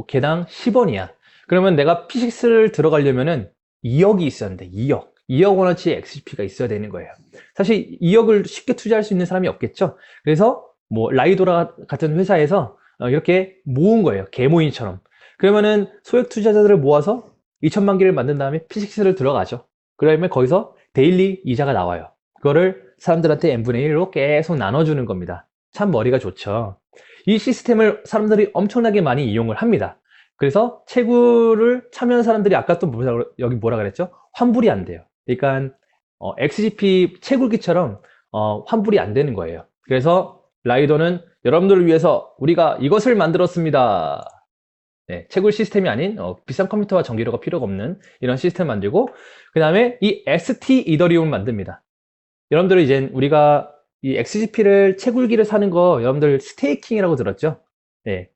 개당 10원이야. 그러면 내가 P6를 들어가려면은 2억이 있었는데 2억 원어치의 XGP가 있어야 되는 거예요. 사실 2억을 쉽게 투자할 수 있는 사람이 없겠죠. 그래서 라이도라 같은 회사에서 이렇게 모은 거예요. 개모임처럼. 그러면은 소액 투자자들을 모아서 2천만 개를 만든 다음에 P6를 들어가죠. 그러면 거기서 데일리 이자가 나와요. 그거를 사람들한테 n분의 1로 계속 나눠주는 겁니다. 참 머리가 좋죠. 이 시스템을 사람들이 엄청나게 많이 이용을 합니다. 그래서 채굴을 참여한 사람들이 아까 또 여기 뭐라 그랬죠? 환불이 안 돼요. 그러니까 XGP 채굴기처럼 환불이 안 되는 거예요. 그래서 라이도는 여러분들을 위해서 우리가 이것을 만들었습니다. 네, 채굴 시스템이 아닌 비싼 컴퓨터와 전기료가 필요가 없는 이런 시스템 만들고 그 다음에 이 ST 이더리움을 만듭니다. 여러분들 이제 우리가 이 XGP를 채굴기를 사는 거 여러분들 스테이킹이라고 들었죠? 네,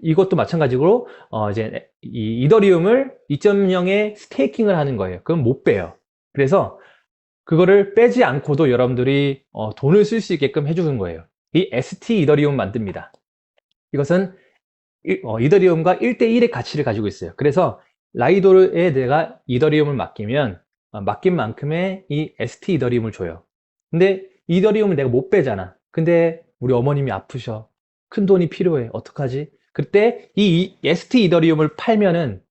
이것도 마찬가지로 이제 이 이더리움을 2.0에 스테이킹을 하는 거예요. 그럼 못 빼요. 그래서 그거를 빼지 않고도 여러분들이 돈을 쓸 수 있게끔 해주는 거예요. 이 ST 이더리움 만듭니다. 이것은 이더리움과 1대1의 가치를 가지고 있어요. 그래서 라이도에 내가 이더리움을 맡기면 맡긴 만큼의 이 ST 이더리움을 줘요. 근데 이더리움을 내가 못 빼잖아. 근데 우리 어머님이 아프셔. 큰 돈이 필요해. 어떡하지? 그때 이 ST 이더리움을 팔면은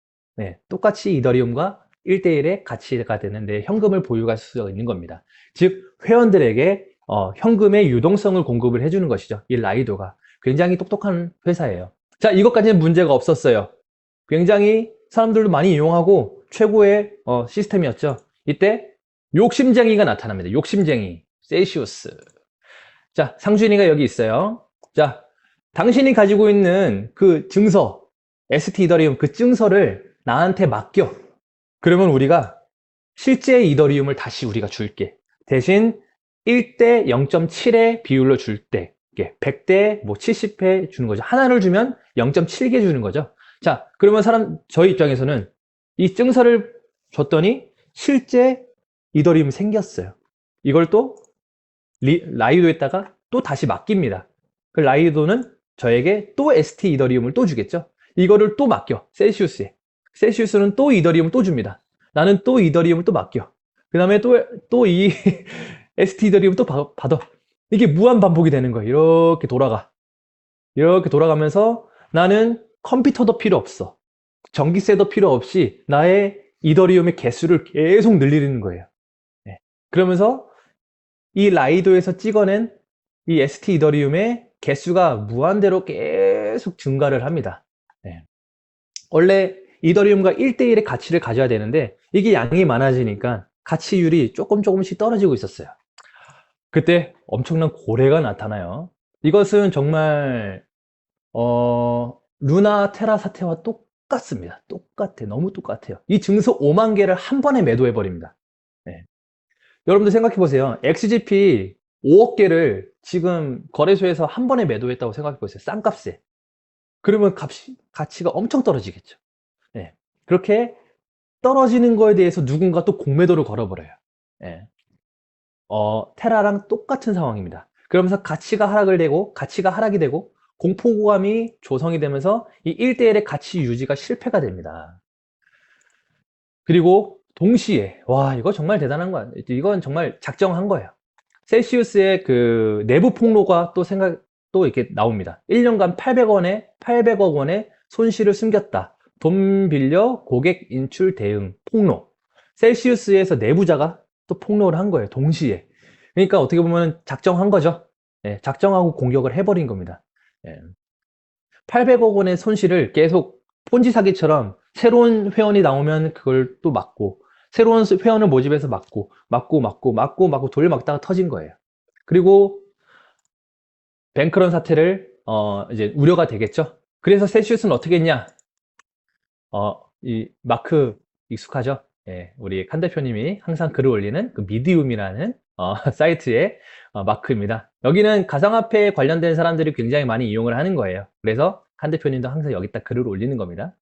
똑같이 이더리움과 1대1의 가치가 되는데 현금을 보유할 수가 있는 겁니다. 즉 회원들에게 현금의 유동성을 공급을 해주는 것이죠. 이 라이도가 굉장히 똑똑한 회사예요. 자, 이것까지는 문제가 없었어요. 굉장히 사람들도 많이 이용하고 최고의 시스템이었죠. 이때 욕심쟁이가 나타납니다. 욕심쟁이 세이시우스. 자, 상준이가 여기 있어요. 자, 당신이 가지고 있는 그 증서 ST 이더리움 그 증서를 나한테 맡겨. 그러면 우리가 실제 이더리움을 다시 우리가 줄게. 대신 1대 0.7의 비율로 줄 때 100대 뭐 70회 주는 거죠. 하나를 주면 0.7개 주는 거죠. 자, 그러면 저희 입장에서는 이 증서를 줬더니 실제 이더리움이 생겼어요. 이걸 또 라이도에다가 또 다시 맡깁니다. 그 라이도는 저에게 또 ST 이더리움을 또 주겠죠. 이거를 또 맡겨. 셀시우스에. 셀시우스는 또 이더리움을 또 줍니다. 나는 또 이더리움을 또 맡겨. 그 다음에 또 이 ST 이더리움 또 받아. 이게 무한 반복이 되는 거예요. 이렇게 돌아가. 이렇게 돌아가면서 나는 컴퓨터도 필요 없어. 전기세도 필요 없이 나의 이더리움의 개수를 계속 늘리는 거예요. 그러면서 이 라이도에서 찍어낸 이 ST 이더리움의 개수가 무한대로 계속 증가를 합니다. 원래 이더리움과 1대1의 가치를 가져야 되는데 이게 양이 많아지니까 가치율이 조금씩 떨어지고 있었어요. 그때 엄청난 고래가 나타나요. 이것은 정말 루나 테라 사태와 똑같습니다. 똑같아. 너무 똑같아요. 이 증서 5만 개를 한 번에 매도해 버립니다. 여러분들 생각해 보세요. XGP 5억 개를 지금 거래소에서 한 번에 매도했다고 생각해 보세요. 싼 값에. 그러면 가치가 엄청 떨어지겠죠. 그렇게 떨어지는 거에 대해서 누군가 또 공매도를 걸어버려요. 테라랑 똑같은 상황입니다. 그러면서 가치가 하락이 되고 공포감이 조성이 되면서 이 1대1의 가치 유지가 실패가 됩니다. 그리고 동시에 와 이거 정말 대단한 거야. 이건 정말 작정한 거예요. 셀시우스의 그 내부 폭로가 또 이렇게 나옵니다. 1년간 800억 원의 손실을 숨겼다. 돈 빌려 고객 인출 대응 폭로. 셀시우스에서 내부자가 또 폭로를 한 거예요. 동시에. 그러니까 어떻게 보면 작정한 거죠. 작정하고 공격을 해버린 겁니다. 800억 원의 손실을 계속 폰지 사기처럼 새로운 회원이 나오면 그걸 또 막고 새로운 회원을 모집해서 막고 돌려막다가 터진 거예요. 그리고 뱅크런 사태를 이제 우려가 되겠죠. 그래서 셀시우스는 어떻게 했냐? 이 마크 익숙하죠? 우리 칸 대표님이 항상 글을 올리는 그 미디움이라는 사이트의 마크입니다. 여기는 가상화폐에 관련된 사람들이 굉장히 많이 이용을 하는 거예요. 그래서 칸 대표님도 항상 여기다 글을 올리는 겁니다.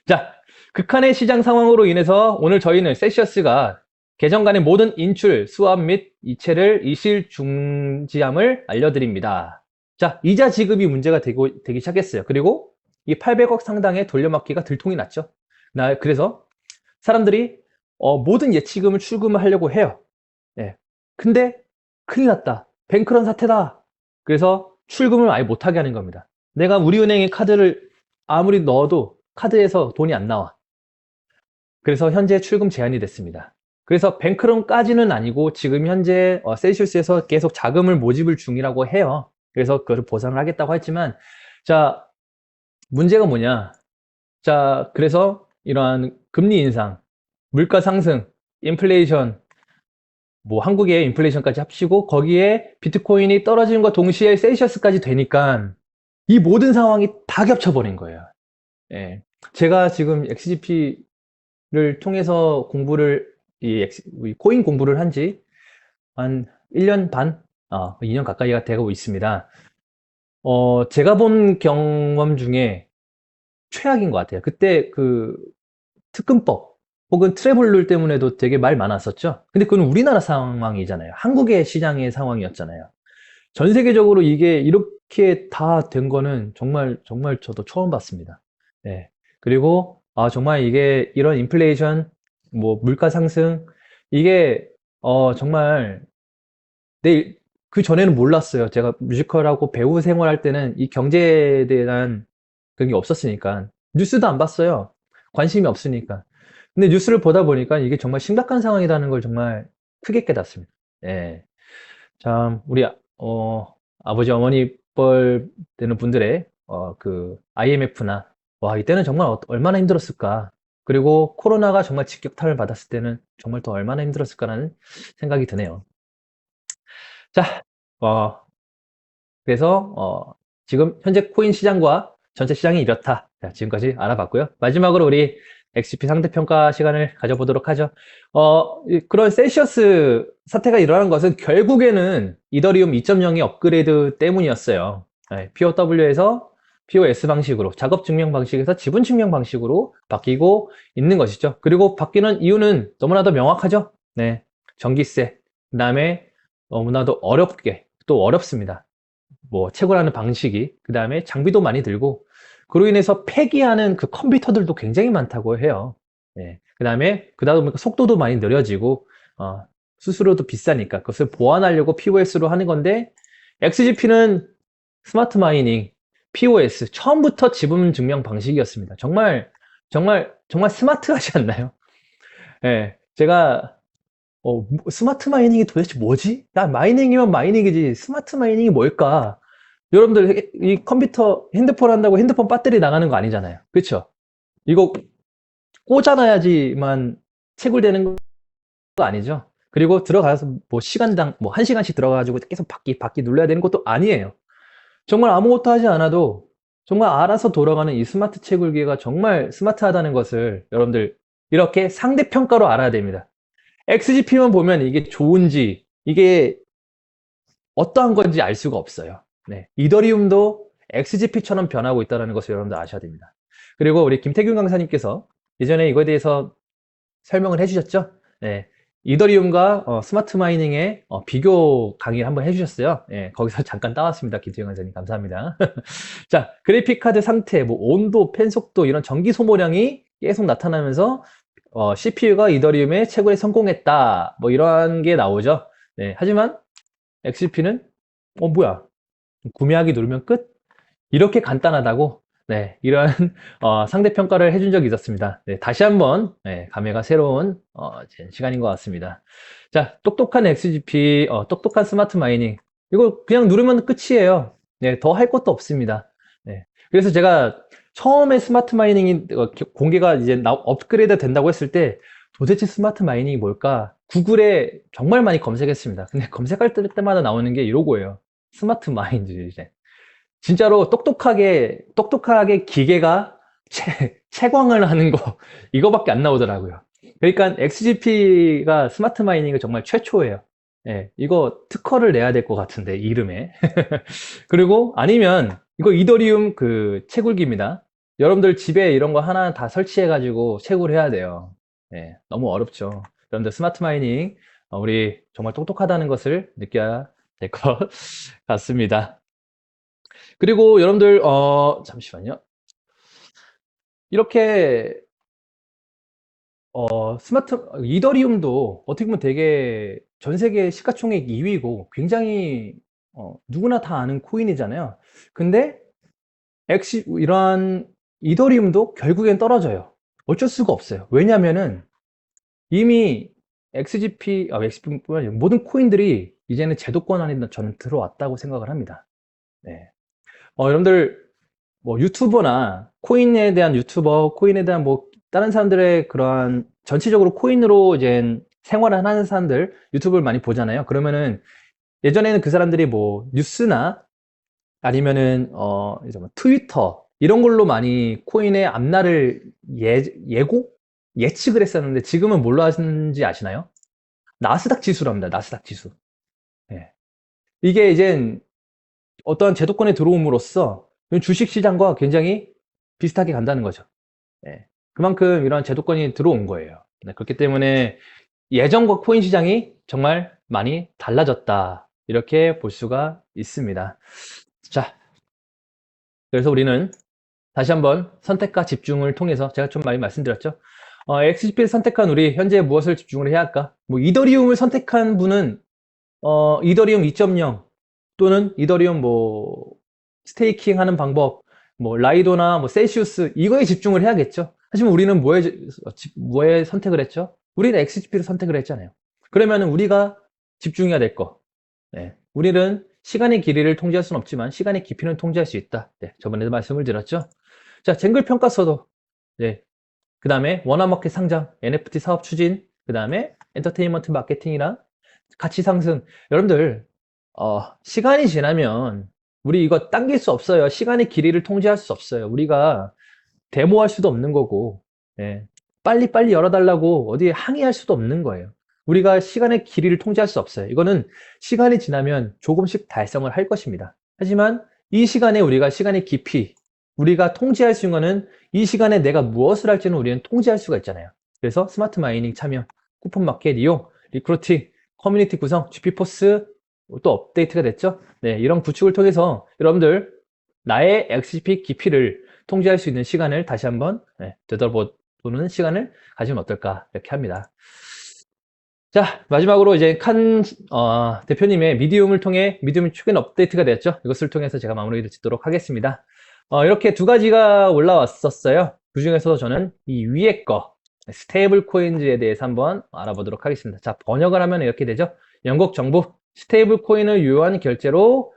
자, 극한의 시장 상황으로 인해서 오늘 저희는 셀시우스가 계정 간의 모든 인출, 수합 및 이체를 일시 중지함을 알려드립니다. 자, 이자 지급이 문제가 되기 시작했어요. 그리고 이 800억 상당의 돌려막기가 들통이 났죠. 그래서 사람들이 모든 예치금을 출금을 하려고 해요. 근데 큰일 났다. 뱅크런 사태다. 그래서 출금을 아예 못하게 하는 겁니다. 내가 우리은행에 카드를 아무리 넣어도 카드에서 돈이 안 나와. 그래서 현재 출금 제한이 됐습니다. 그래서 뱅크런까지는 아니고 지금 현재 셀시우스에서 계속 자금을 모집을 중이라고 해요. 그래서 그걸 보상을 하겠다고 했지만 자, 문제가 뭐냐? 자, 그래서 이러한 금리 인상, 물가 상승, 인플레이션, 뭐 한국의 인플레이션까지 합치고 거기에 비트코인이 떨어지는과 동시에 셀시우스까지 되니까 이 모든 상황이 다 겹쳐버린 거예요. 제가 지금 XGP를 통해서 이 코인 공부를 한 지 한 1년 반, 2년 가까이가 되고 있습니다. 제가 본 경험 중에 최악인 것 같아요. 그때 그 특근법, 혹은 트래블룰 때문에도 되게 말 많았었죠. 근데 그건 우리나라 상황이잖아요. 한국의 시장의 상황이었잖아요. 전 세계적으로 이게 이렇게 다 된 거는 정말 정말 저도 처음 봤습니다. 네. 그리고 정말 이게 이런 인플레이션, 뭐 물가 상승 이게 정말 그 전에는 몰랐어요. 제가 뮤지컬하고 배우 생활할 때는 이 경제에 대한 그런 게 없었으니까 뉴스도 안 봤어요. 관심이 없으니까. 근데 뉴스를 보다 보니까 이게 정말 심각한 상황이라는 걸 정말 크게 깨닫습니다. 예. 참 우리 아버지 어머니 뻘 되는 분들의 그 IMF나 와 이때는 정말 얼마나 힘들었을까. 그리고 코로나가 정말 직격탄을 받았을 때는 정말 더 얼마나 힘들었을까라는 생각이 드네요. 자, 어, 그래서 지금 현재 코인 시장과 전체 시장이 이렇다. 자, 지금까지 알아봤고요. 마지막으로 우리 XP 상대평가 시간을 가져보도록 하죠. 그런 셀시어스 사태가 일어난 것은 결국에는 이더리움 2.0의 업그레이드 때문이었어요. 네, POW에서 POS 방식으로, 작업 증명 방식에서 지분 증명 방식으로 바뀌고 있는 것이죠. 그리고 바뀌는 이유는 너무나도 명확하죠. 네, 전기세, 그 다음에 너무나도 어렵게, 또 어렵습니다. 뭐 채굴하는 방식이, 그 다음에 장비도 많이 들고, 그로 인해서 폐기하는 그 컴퓨터들도 굉장히 많다고 해요. 예. 그 다음에 그러다 보니까 속도도 많이 느려지고 수수료도 비싸니까 그것을 보완하려고 POS로 하는 건데, XGP는 스마트 마이닝, POS 처음부터 지분 증명 방식이었습니다. 정말 정말 정말 스마트하지 않나요? 예. 제가 스마트 마이닝이 도대체 뭐지? 나 마이닝이면 마이닝이지 스마트 마이닝이 뭘까? 여러분들 이 컴퓨터 핸드폰 한다고 핸드폰 배터리 나가는 거 아니잖아요. 그렇죠? 이거 꽂아놔야지만 채굴되는 거 아니죠? 그리고 들어가서 뭐 시간당 뭐 1시간씩 들어가가지고 계속 바퀴 눌러야 되는 것도 아니에요. 정말 아무것도 하지 않아도 정말 알아서 돌아가는 이 스마트 채굴기가 정말 스마트하다는 것을 여러분들 이렇게 상대평가로 알아야 됩니다. XGP만 보면 이게 좋은지 이게 어떠한 건지 알 수가 없어요. 네. 이더리움도 XGP처럼 변하고 있다는 것을 여러분들 아셔야 됩니다. 그리고 우리 김태균 강사님께서 예전에 이거에 대해서 설명을 해주셨죠? 네. 이더리움과 스마트 마이닝의 비교 강의를 한번 해주셨어요. 예, 거기서 잠깐 따왔습니다. 김태균 강사님 감사합니다. 자, 그래픽카드 상태, 뭐 온도, 펜 속도 이런 전기 소모량이 계속 나타나면서 CPU가 이더리움의 채굴에 성공했다. 뭐 이런 게 나오죠. 네, 하지만 XGP는 뭐야? 구매하기 누르면 끝? 이렇게 간단하다고 네, 이런 상대평가를 해준 적이 있었습니다. 네, 다시 한번 네, 감회가 새로운 시간인 것 같습니다. 자, 똑똑한 XGP, 똑똑한 스마트 마이닝 이거 그냥 누르면 끝이에요. 네, 더 할 것도 없습니다. 네, 그래서 제가 처음에 스마트 마이닝이 공개가 이제 업그레이드 된다고 했을 때 도대체 스마트 마이닝이 뭘까? 구글에 정말 많이 검색했습니다. 근데 검색할 때마다 나오는 게 이러고예요. 스마트 마인드 이제. 진짜로 똑똑하게 기계가 채광을 하는 거, 이거밖에 안 나오더라고요. 그러니까 XGP가 스마트 마이닝은 정말 최초예요. 예, 이거 특허를 내야 될 것 같은데, 이름에. 그리고 아니면, 이거 이더리움 그 채굴기입니다. 여러분들 집에 이런 거 하나 다 설치해가지고 채굴해야 돼요. 예, 너무 어렵죠. 여러분들 스마트 마이닝, 우리 정말 똑똑하다는 것을 느껴야 될 것 같습니다. 그리고 여러분들 잠시만요. 이렇게 이더리움도 어떻게 보면 되게 전 세계 시가총액 2위고 굉장히 누구나 다 아는 코인이잖아요. 근데 이러한 이더리움도 결국엔 떨어져요. 어쩔 수가 없어요. 왜냐면은 이미 XGP뿐만 아니라 모든 코인들이 이제는 제도권 안에 저는 들어왔다고 생각을 합니다. 네. 여러분들 뭐 유튜버나 코인에 대한 유튜버, 코인에 대한 뭐 다른 사람들의 그러한 전체적으로 코인으로 이제 생활을 하는 사람들 유튜브를 많이 보잖아요. 그러면은 예전에는 그 사람들이 뭐 뉴스나 아니면은 이제 뭐 트위터 이런 걸로 많이 코인의 앞날을 예측을 했었는데 지금은 뭘로 하는지 아시나요? 나스닥 지수랍니다. 나스닥 지수. 예. 이게 이제 어떠한 제도권에 들어옴으로써 주식시장과 굉장히 비슷하게 간다는 거죠. 예. 그만큼 이런 제도권이 들어온 거예요. 네, 그렇기 때문에 예전과 코인 시장이 정말 많이 달라졌다. 이렇게 볼 수가 있습니다. 자, 그래서 우리는 다시 한번 선택과 집중을 통해서 제가 좀 많이 말씀드렸죠. XGP를 선택한 우리 현재 무엇을 집중을 해야 할까? 뭐 이더리움을 선택한 분은 이더리움 2.0 또는 이더리움 뭐 스테이킹 하는 방법, 뭐 라이도나 뭐 셀시우스 이거에 집중을 해야겠죠. 하지만 우리는 뭐에 선택을 했죠? 우리는 XGP를 선택을 했잖아요. 그러면은 우리가 집중해야 될 거. 네. 우리는 시간의 길이를 통제할 수는 없지만 시간의 깊이는 통제할 수 있다. 네, 저번에도 말씀을 드렸죠. 자, 쟁글 평가서도 네. 그 다음에 원화마켓 상장, NFT 사업 추진, 그 다음에 엔터테인먼트 마케팅이랑 가치 상승. 여러분들 시간이 지나면 우리 이거 당길 수 없어요. 시간의 길이를 통제할 수 없어요. 우리가 데모할 수도 없는 거고, 예. 빨리빨리 열어달라고 어디에 항의할 수도 없는 거예요. 우리가 시간의 길이를 통제할 수 없어요. 이거는 시간이 지나면 조금씩 달성을 할 것입니다. 하지만 이 시간에 우리가 시간의 깊이, 우리가 통제할 수 있는 거는 이 시간에 내가 무엇을 할지는 우리는 통제할 수가 있잖아요. 그래서 스마트 마이닝 참여, 쿠폰 마켓 이용, 리크루팅, 커뮤니티 구성, GP포스 또 업데이트가 됐죠. 네, 이런 구축을 통해서 여러분들 나의 XGP 깊이를 통제할 수 있는 시간을 다시 한번 되돌아보는 시간을 가지면 어떨까 이렇게 합니다. 자, 마지막으로 이제 대표님의 미디움을 통해 미디움 최근 업데이트가 됐죠. 이것을 통해서 제가 마무리를 짓도록 하겠습니다. 이렇게 두 가지가 올라왔었어요. 그 중에서도 저는 이 위에 거 스테이블 코인즈에 대해서 한번 알아보도록 하겠습니다. 자, 번역을 하면 이렇게 되죠. 영국 정부 스테이블 코인을 유효한 결제로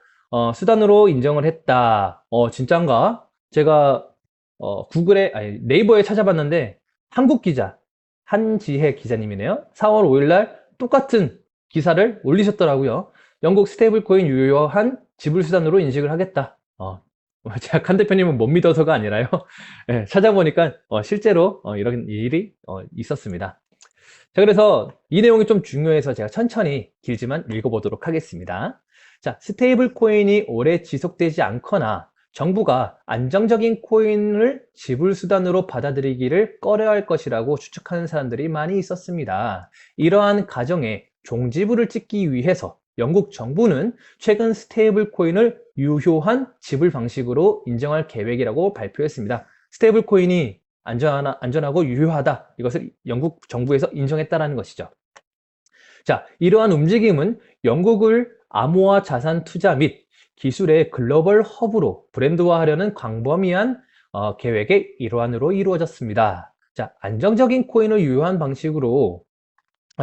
수단으로 인정을 했다. 진짠가? 제가 네이버에 찾아봤는데 한국 기자 한지혜 기자님이네요. 4월 5일 날 똑같은 기사를 올리셨더라고요. 영국 스테이블 코인 유효한 지불 수단으로 인식을 하겠다. 제가 칸 대표님은 못 믿어서가 아니라요. 네, 찾아보니까 실제로 이런 일이 있었습니다. 자, 그래서 이 내용이 좀 중요해서 제가 천천히 길지만 읽어보도록 하겠습니다. 자, 스테이블 코인이 오래 지속되지 않거나 정부가 안정적인 코인을 지불 수단으로 받아들이기를 꺼려할 것이라고 추측하는 사람들이 많이 있었습니다. 이러한 가정에 종지부를 찍기 위해서 영국 정부는 최근 스테이블 코인을 유효한 지불 방식으로 인정할 계획이라고 발표했습니다. 스테이블 코인이 안전하고 유효하다. 이것을 영국 정부에서 인정했다는 것이죠. 자, 이러한 움직임은 영국을 암호화 자산 투자 및 기술의 글로벌 허브로 브랜드화하려는 광범위한 계획의 일환으로 이루어졌습니다. 자, 안정적인 코인을 유효한 방식으로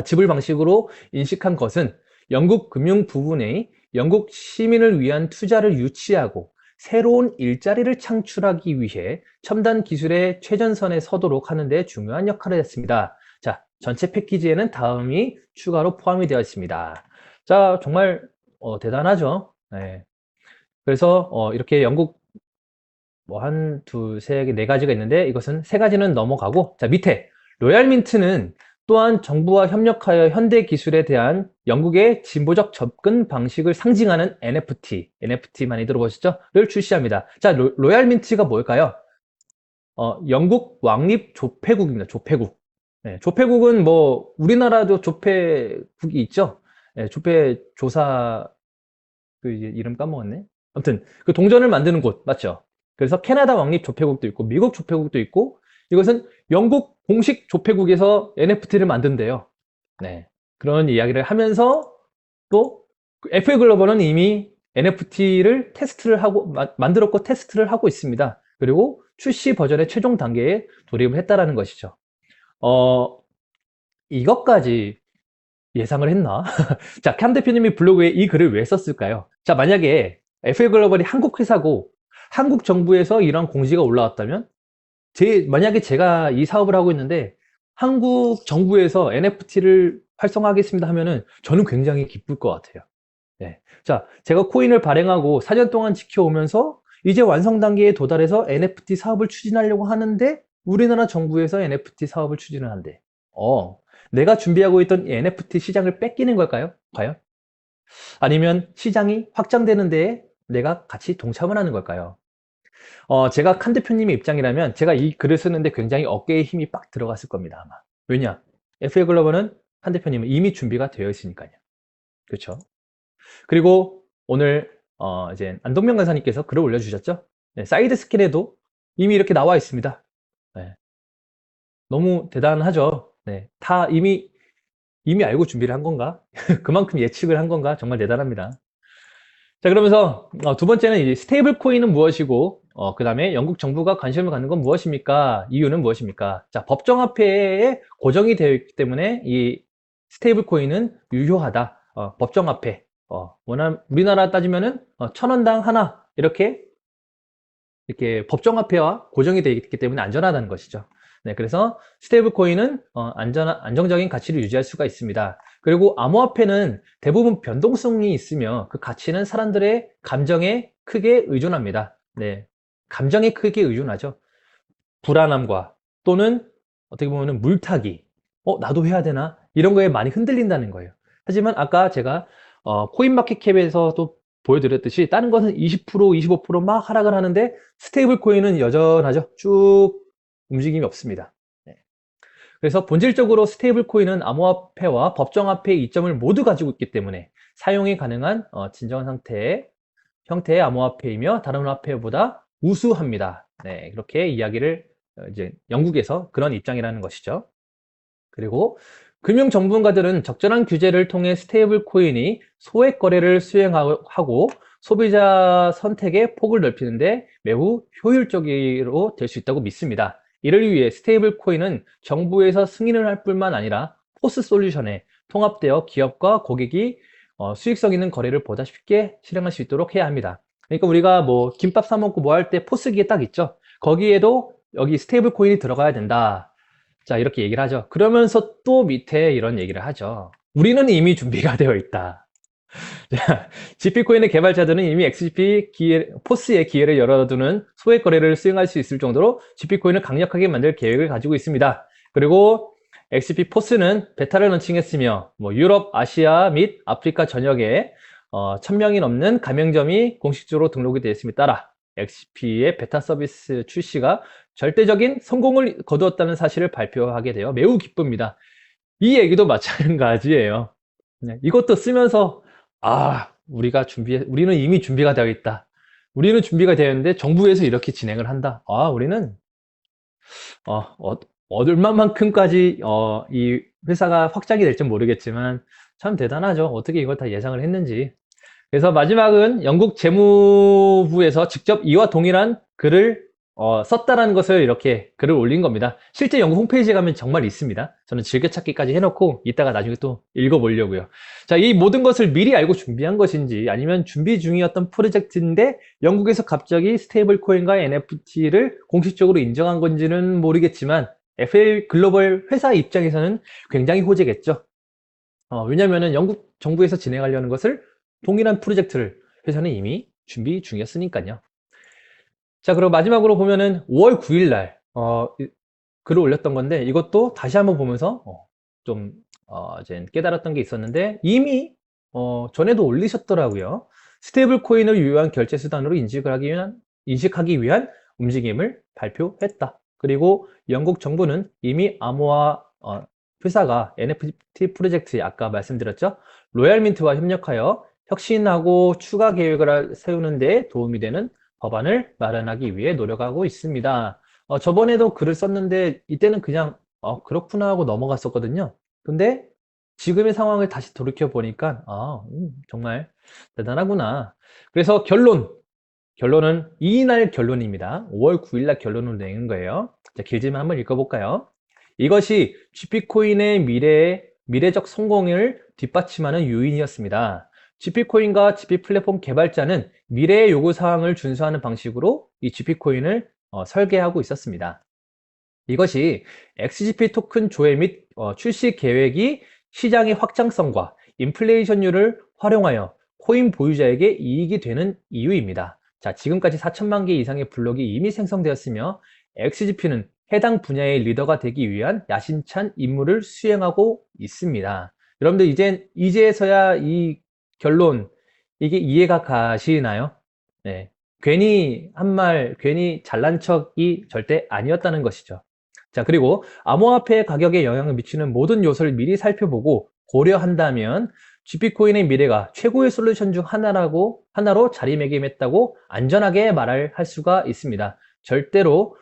지불 방식으로 인식한 것은 영국 금융 부분의 영국 시민을 위한 투자를 유치하고 새로운 일자리를 창출하기 위해 첨단 기술의 최전선에 서도록 하는 데 중요한 역할을 했습니다. 자, 전체 패키지에는 다음이 추가로 포함이 되어 있습니다. 자, 정말 대단하죠. 네. 그래서 이렇게 영국 뭐 한, 두, 세 개, 네 가지가 있는데 이것은 세 가지는 넘어가고, 자, 밑에 로얄민트는 또한 정부와 협력하여 현대 기술에 대한 영국의 진보적 접근 방식을 상징하는 NFT 많이 들어보셨죠? 를 출시합니다. 자, 로얄민트가 뭘까요? 영국 왕립 조폐국입니다. 조폐국. 네, 조폐국은 뭐 우리나라도 조폐국이 있죠? 네, 조폐조사 이름 까먹었네. 아무튼 그 동전을 만드는 곳 맞죠? 그래서 캐나다 왕립 조폐국도 있고 미국 조폐국도 있고 이것은 영국 공식 조폐국에서 NFT를 만든대요. 네, 그런 이야기를 하면서 또 FA 글로벌은 이미 NFT를 테스트를 하고 만들었고 테스트를 하고 있습니다. 그리고 출시 버전의 최종 단계에 돌입을 했다라는 것이죠. 이것까지 예상을 했나? 자, 칸 대표님이 블로그에 이 글을 왜 썼을까요? 자, 만약에 FA 글로벌이 한국 회사고 한국 정부에서 이런 공지가 올라왔다면 만약에 제가 이 사업을 하고 있는데 한국 정부에서 NFT를 활성화하겠습니다 하면은 저는 굉장히 기쁠 것 같아요. 네. 자, 제가 코인을 발행하고 4년 동안 지켜오면서 이제 완성 단계에 도달해서 NFT 사업을 추진하려고 하는데 우리나라 정부에서 NFT 사업을 추진을 한대. 내가 준비하고 있던 NFT 시장을 뺏기는 걸까요? 과연? 아니면 시장이 확장되는 데에 내가 같이 동참을 하는 걸까요? 제가 칸 대표님의 입장이라면 제가 이 글을 쓰는데 굉장히 어깨에 힘이 빡 들어갔을 겁니다, 아마. 왜냐? FA 글로벌은 한 대표님은 이미 준비가 되어 있으니까요. 그렇죠? 그리고 오늘 이제 안동명 간사님께서 글을 올려주셨죠? 네, 사이드 스캔에도 이미 이렇게 나와 있습니다. 네, 너무 대단하죠? 네, 다 이미 알고 준비를 한 건가? 그만큼 예측을 한 건가? 정말 대단합니다. 자, 그러면서 두 번째는 이제 스테이블 코인은 무엇이고, 그 다음에 영국 정부가 관심을 갖는 건 무엇입니까? 이유는 무엇입니까? 자, 법정화폐에 고정이 되어 있기 때문에 이 스테이블 코인은 유효하다. 법정화폐. 우리나라 따지면은 1,000원당 하나 이렇게 법정화폐와 고정이 되어 있기 때문에 안전하다는 것이죠. 네, 그래서 스테이블 코인은 안정적인 가치를 유지할 수가 있습니다. 그리고 암호화폐는 대부분 변동성이 있으며 그 가치는 사람들의 감정에 크게 의존합니다. 네, 감정에 크게 의존하죠. 불안함과 또는 어떻게 보면 물타기, 나도 해야 되나? 이런 거에 많이 흔들린다는 거예요. 하지만 아까 제가 코인마켓캡에서도 보여드렸듯이 다른 것은 20%, 25%막 하락을 하는데 스테이블 코인은 여전하죠. 쭉 움직임이 없습니다. 네. 그래서 본질적으로 스테이블 코인은 암호화폐와 법정화폐의 이점을 모두 가지고 있기 때문에 사용이 가능한 진정한 형태의 암호화폐이며 다른 화폐보다 우수합니다. 네, 이렇게 이야기를 이제 영국에서 그런 입장이라는 것이죠. 그리고 금융전문가들은 적절한 규제를 통해 스테이블 코인이 소액 거래를 수행하고 소비자 선택의 폭을 넓히는데 매우 효율적으로 될 수 있다고 믿습니다. 이를 위해 스테이블 코인은 정부에서 승인을 할 뿐만 아니라 포스 솔루션에 통합되어 기업과 고객이 수익성 있는 거래를 보다 쉽게 실행할 수 있도록 해야 합니다. 그러니까 우리가 뭐 김밥 사 먹고 뭐 할 때 포스기에 딱 있죠. 거기에도 여기 스테이블 코인이 들어가야 된다. 자, 이렇게 얘기를 하죠. 그러면서 또 밑에 이런 얘기를 하죠. 우리는 이미 준비가 되어 있다. 자, GP코인의 개발자들은 이미 포스의 기회를 열어두는 소액 거래를 수행할 수 있을 정도로 GP코인을 강력하게 만들 계획을 가지고 있습니다. 그리고 XP 포스는 베타를 런칭했으며 유럽, 아시아 및 아프리카 전역에 1,000명이 넘는 가맹점이 공식적으로 등록이 되어 있음에 따라 XP의 베타 서비스 출시가 절대적인 성공을 거두었다는 사실을 발표하게 되어 매우 기쁩니다. 이 얘기도 마찬가지예요. 이것도 쓰면서 우리는 이미 준비가 되어 있다. 우리는 준비가 되어 있는데 정부에서 이렇게 진행을 한다. 우리는 얼마만큼까지 이 회사가 확장이 될지 모르겠지만 참 대단하죠. 어떻게 이걸 다 예상을 했는지. 그래서 마지막은 영국 재무부에서 직접 이와 동일한 글을 썼다라는 것을 이렇게 글을 올린 겁니다. 실제 영국 홈페이지에 가면 정말 있습니다. 저는 즐겨찾기까지 해놓고 이따가 나중에 또 읽어보려고요. 자, 이 모든 것을 미리 알고 준비한 것인지 아니면 준비 중이었던 프로젝트인데 영국에서 갑자기 스테이블 코인과 NFT를 공식적으로 인정한 건지는 모르겠지만 FA 글로벌 회사 입장에서는 굉장히 호재겠죠. 왜냐면은 영국 정부에서 진행하려는 것을 동일한 프로젝트를 회사는 이미 준비 중이었으니까요. 자, 그리고 마지막으로 보면은 5월 9일 날 글을 올렸던 건데 이것도 다시 한번 보면서 이제 깨달았던 게 있었는데 이미 전에도 올리셨더라고요. 스테이블 코인을 유효한 결제 수단으로 인식하기 위한 움직임을 발표했다. 그리고 영국 정부는 이미 암호화 회사가 NFT 프로젝트에 아까 말씀드렸죠. 로얄민트와 협력하여 혁신하고 추가 계획을 세우는 데 도움이 되는 법안을 마련하기 위해 노력하고 있습니다. 저번에도 글을 썼는데 이때는 그냥 그렇구나 하고 넘어갔었거든요. 근데 지금의 상황을 다시 돌이켜 보니까 정말 대단하구나. 그래서 결론은 이날 결론입니다. 5월 9일 날 결론을 내는 거예요. 자, 길지만 한번 읽어볼까요? 이것이 GP코인의 미래적 성공을 뒷받침하는 요인이었습니다. GP코인과 GP플랫폼 개발자는 미래의 요구사항을 준수하는 방식으로 이 GP코인을 설계하고 있었습니다. 이것이 XGP 토큰 조회 및 출시 계획이 시장의 확장성과 인플레이션율을 활용하여 코인 보유자에게 이익이 되는 이유입니다. 자, 지금까지 4천만 개 이상의 블록이 이미 생성되었으며 XGP는 해당 분야의 리더가 되기 위한 야심찬 임무를 수행하고 있습니다. 여러분들 이제서야 이 결론 이게 이해가 가시나요? 네. 괜히 한 말, 괜히 잘난 척이 절대 아니었다는 것이죠. 자, 그리고 암호화폐 가격에 영향을 미치는 모든 요소를 미리 살펴보고 고려한다면 GP코인의 미래가 최고의 솔루션 중 하나로 자리매김했다고 안전하게 말을 할 수가 있습니다. 절대로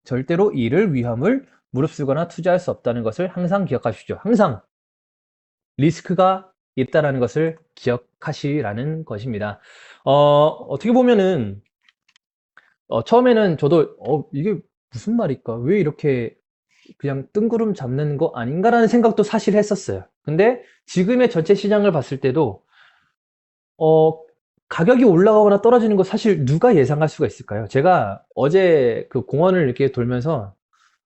절대로 이를 위험을 무릅쓰거나 투자할 수 없다는 것을 항상 기억하십시오. 항상 리스크가 있다는 것을 기억하시라는 것입니다. 어떻게 보면은 처음에는 저도 이게 무슨 말일까? 왜 이렇게 그냥 뜬구름 잡는 거 아닌가라는 생각도 사실 했었어요. 근데 지금의 전체 시장을 봤을 때도 어, 가격이 올라가거나 떨어지는 거 사실 누가 예상할 수가 있을까요? 제가 어제 그 공원을 이렇게 돌면서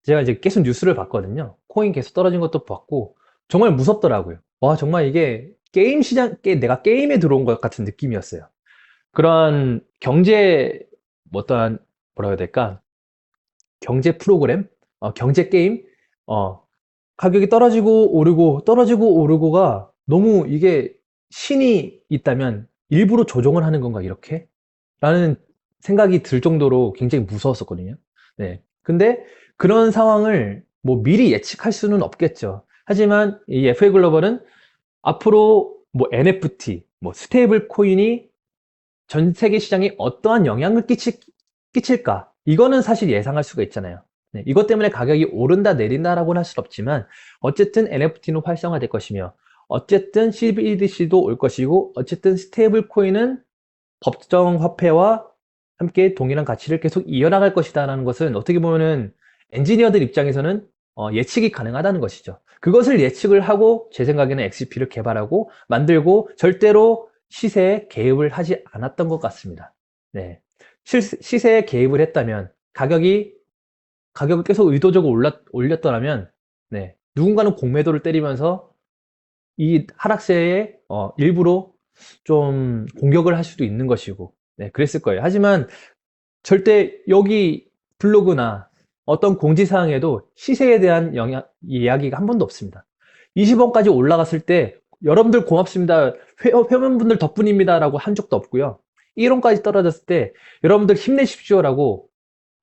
제가 이제 계속 뉴스를 봤거든요. 코인 계속 떨어진 것도 봤고 정말 무섭더라고요. 와, 정말 이게 게임 시장, 내가 게임에 들어온 것 같은 느낌이었어요. 그런 어떠한, 뭐라 해야 될까? 경제 프로그램, 경제 게임, 어, 가격이 떨어지고 오르고 떨어지고 오르고가 너무 이게 신이 있다면 일부러 조종을 하는 건가, 이렇게? 라는 생각이 들 정도로 굉장히 무서웠었거든요. 네. 근데 그런 상황을 뭐 미리 예측할 수는 없겠죠. 하지만 이 FA 글로벌은 앞으로 뭐 NFT, 뭐 스테이블 코인이 전 세계 시장에 어떠한 영향을 끼칠까? 이거는 사실 예상할 수가 있잖아요. 네, 이것 때문에 가격이 오른다 내린다라고는 할 수는 없지만 어쨌든 NFT는 활성화될 것이며 어쨌든 CBDC도 올 것이고 어쨌든 스테이블 코인은 법정 화폐와 함께 동일한 가치를 계속 이어나갈 것이다라는 것은 어떻게 보면은 엔지니어들 입장에서는 예측이 가능하다는 것이죠. 그것을 예측을 하고 제 생각에는 XP를 개발하고 만들고 절대로 시세에 개입을 하지 않았던 것 같습니다. 네. 시세에 개입을 했다면 가격을 계속 의도적으로 올렸더라면 네. 누군가는 공매도를 때리면서 이 하락세에 일부러 좀 공격을 할 수도 있는 것이고 네, 그랬을 거예요. 하지만 절대 여기 블로그나 어떤 공지사항에도 시세에 대한 이야기가 한 번도 없습니다. 20원까지 올라갔을 때 여러분들 고맙습니다. 회원분들 덕분입니다. 라고 한 적도 없고요. 1원까지 떨어졌을 때 여러분들 힘내십시오. 라고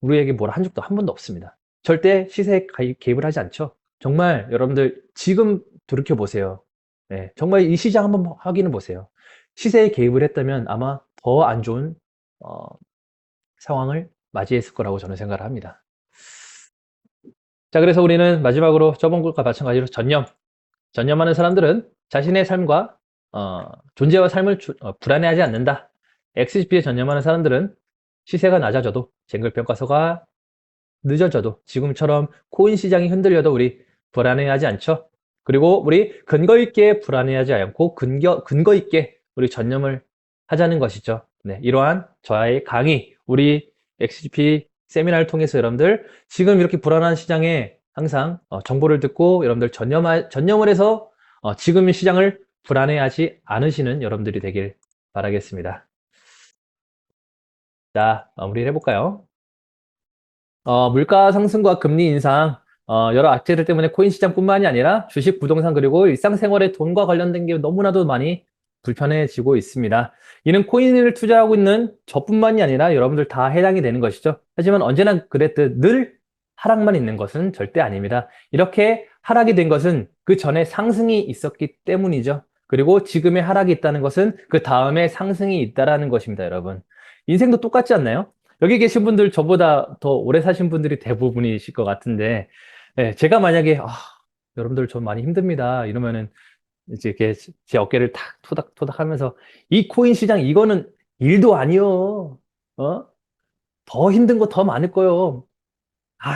우리에게 뭐라 한 적도 한 번도 없습니다. 절대 시세에 개입을 하지 않죠. 정말 여러분들 지금 돌이켜보세요. 네, 정말 이 시장 한번 확인해 보세요. 시세에 개입을 했다면 아마 더 안 좋은 어, 상황을 맞이했을 거라고 저는 생각을 합니다. 자, 그래서 우리는 마지막으로 저번 것과 마찬가지로 전념하는 사람들은 자신의 삶과 존재와 삶을 불안해하지 않는다. XGP에 전념하는 사람들은 시세가 낮아져도 쟁글평가서가 늦어져도 지금처럼 코인 시장이 흔들려도 우리 불안해하지 않죠. 그리고 우리 근거 있게 불안해하지 않고 근거 있게 우리 전념을 하자는 것이죠. 네, 이러한 저의 강의, 우리 XGP 세미나를 통해서 여러분들 지금 이렇게 불안한 시장에 항상 정보를 듣고 여러분들 전념을 해서 지금의 시장을 불안해하지 않으시는 여러분들이 되길 바라겠습니다. 자, 마무리를 해볼까요? 물가 상승과 금리 인상, 여러 악재들 때문에 코인 시장뿐만이 아니라 주식, 부동산 그리고 일상생활의 돈과 관련된 게 너무나도 많이 불편해지고 있습니다. 이는 코인을 투자하고 있는 저뿐만이 아니라 여러분들 다 해당이 되는 것이죠. 하지만 언제나 그랬듯 늘 하락만 있는 것은 절대 아닙니다. 이렇게 하락이 된 것은 그 전에 상승이 있었기 때문이죠. 그리고 지금의 하락이 있다는 것은 그 다음에 상승이 있다라는 것입니다, 여러분. 인생도 똑같지 않나요? 여기 계신 분들 저보다 더 오래 사신 분들이 대부분이실 것 같은데, 예, 제가 만약에, 여러분들 좀 많이 힘듭니다. 이러면은, 이제 이렇게 제 어깨를 탁 토닥토닥 하면서, 이 코인 시장, 이거는 일도 아니요. 더 힘든 거 더 많을 거요.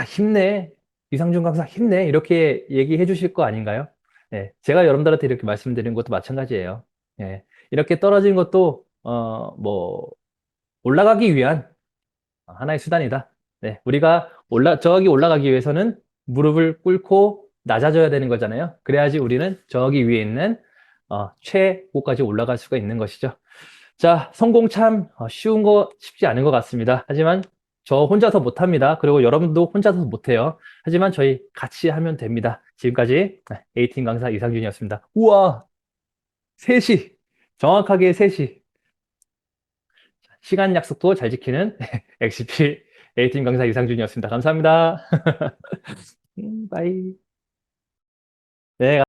힘내. 이상준 강사 힘내. 이렇게 얘기해 주실 거 아닌가요? 예, 제가 여러분들한테 이렇게 말씀드리는 것도 마찬가지예요. 예, 이렇게 떨어진 것도, 올라가기 위한 하나의 수단이다. 네, 우리가 저기 올라가기 위해서는 무릎을 꿇고 낮아져야 되는 거잖아요. 그래야지 우리는 저기 위에 있는 최고까지 올라갈 수가 있는 것이죠. 자, 성공 참 쉽지 않은 것 같습니다. 하지만 저 혼자서 못합니다. 그리고 여러분도 혼자서 못해요. 하지만 저희 같이 하면 됩니다. 지금까지 A팀 강사 이상준이었습니다. 우와, 3시. 정확하게 3시. 시간 약속도 잘 지키는 XP A팀 강사 이상준이었습니다. 감사합니다. 바이. 네.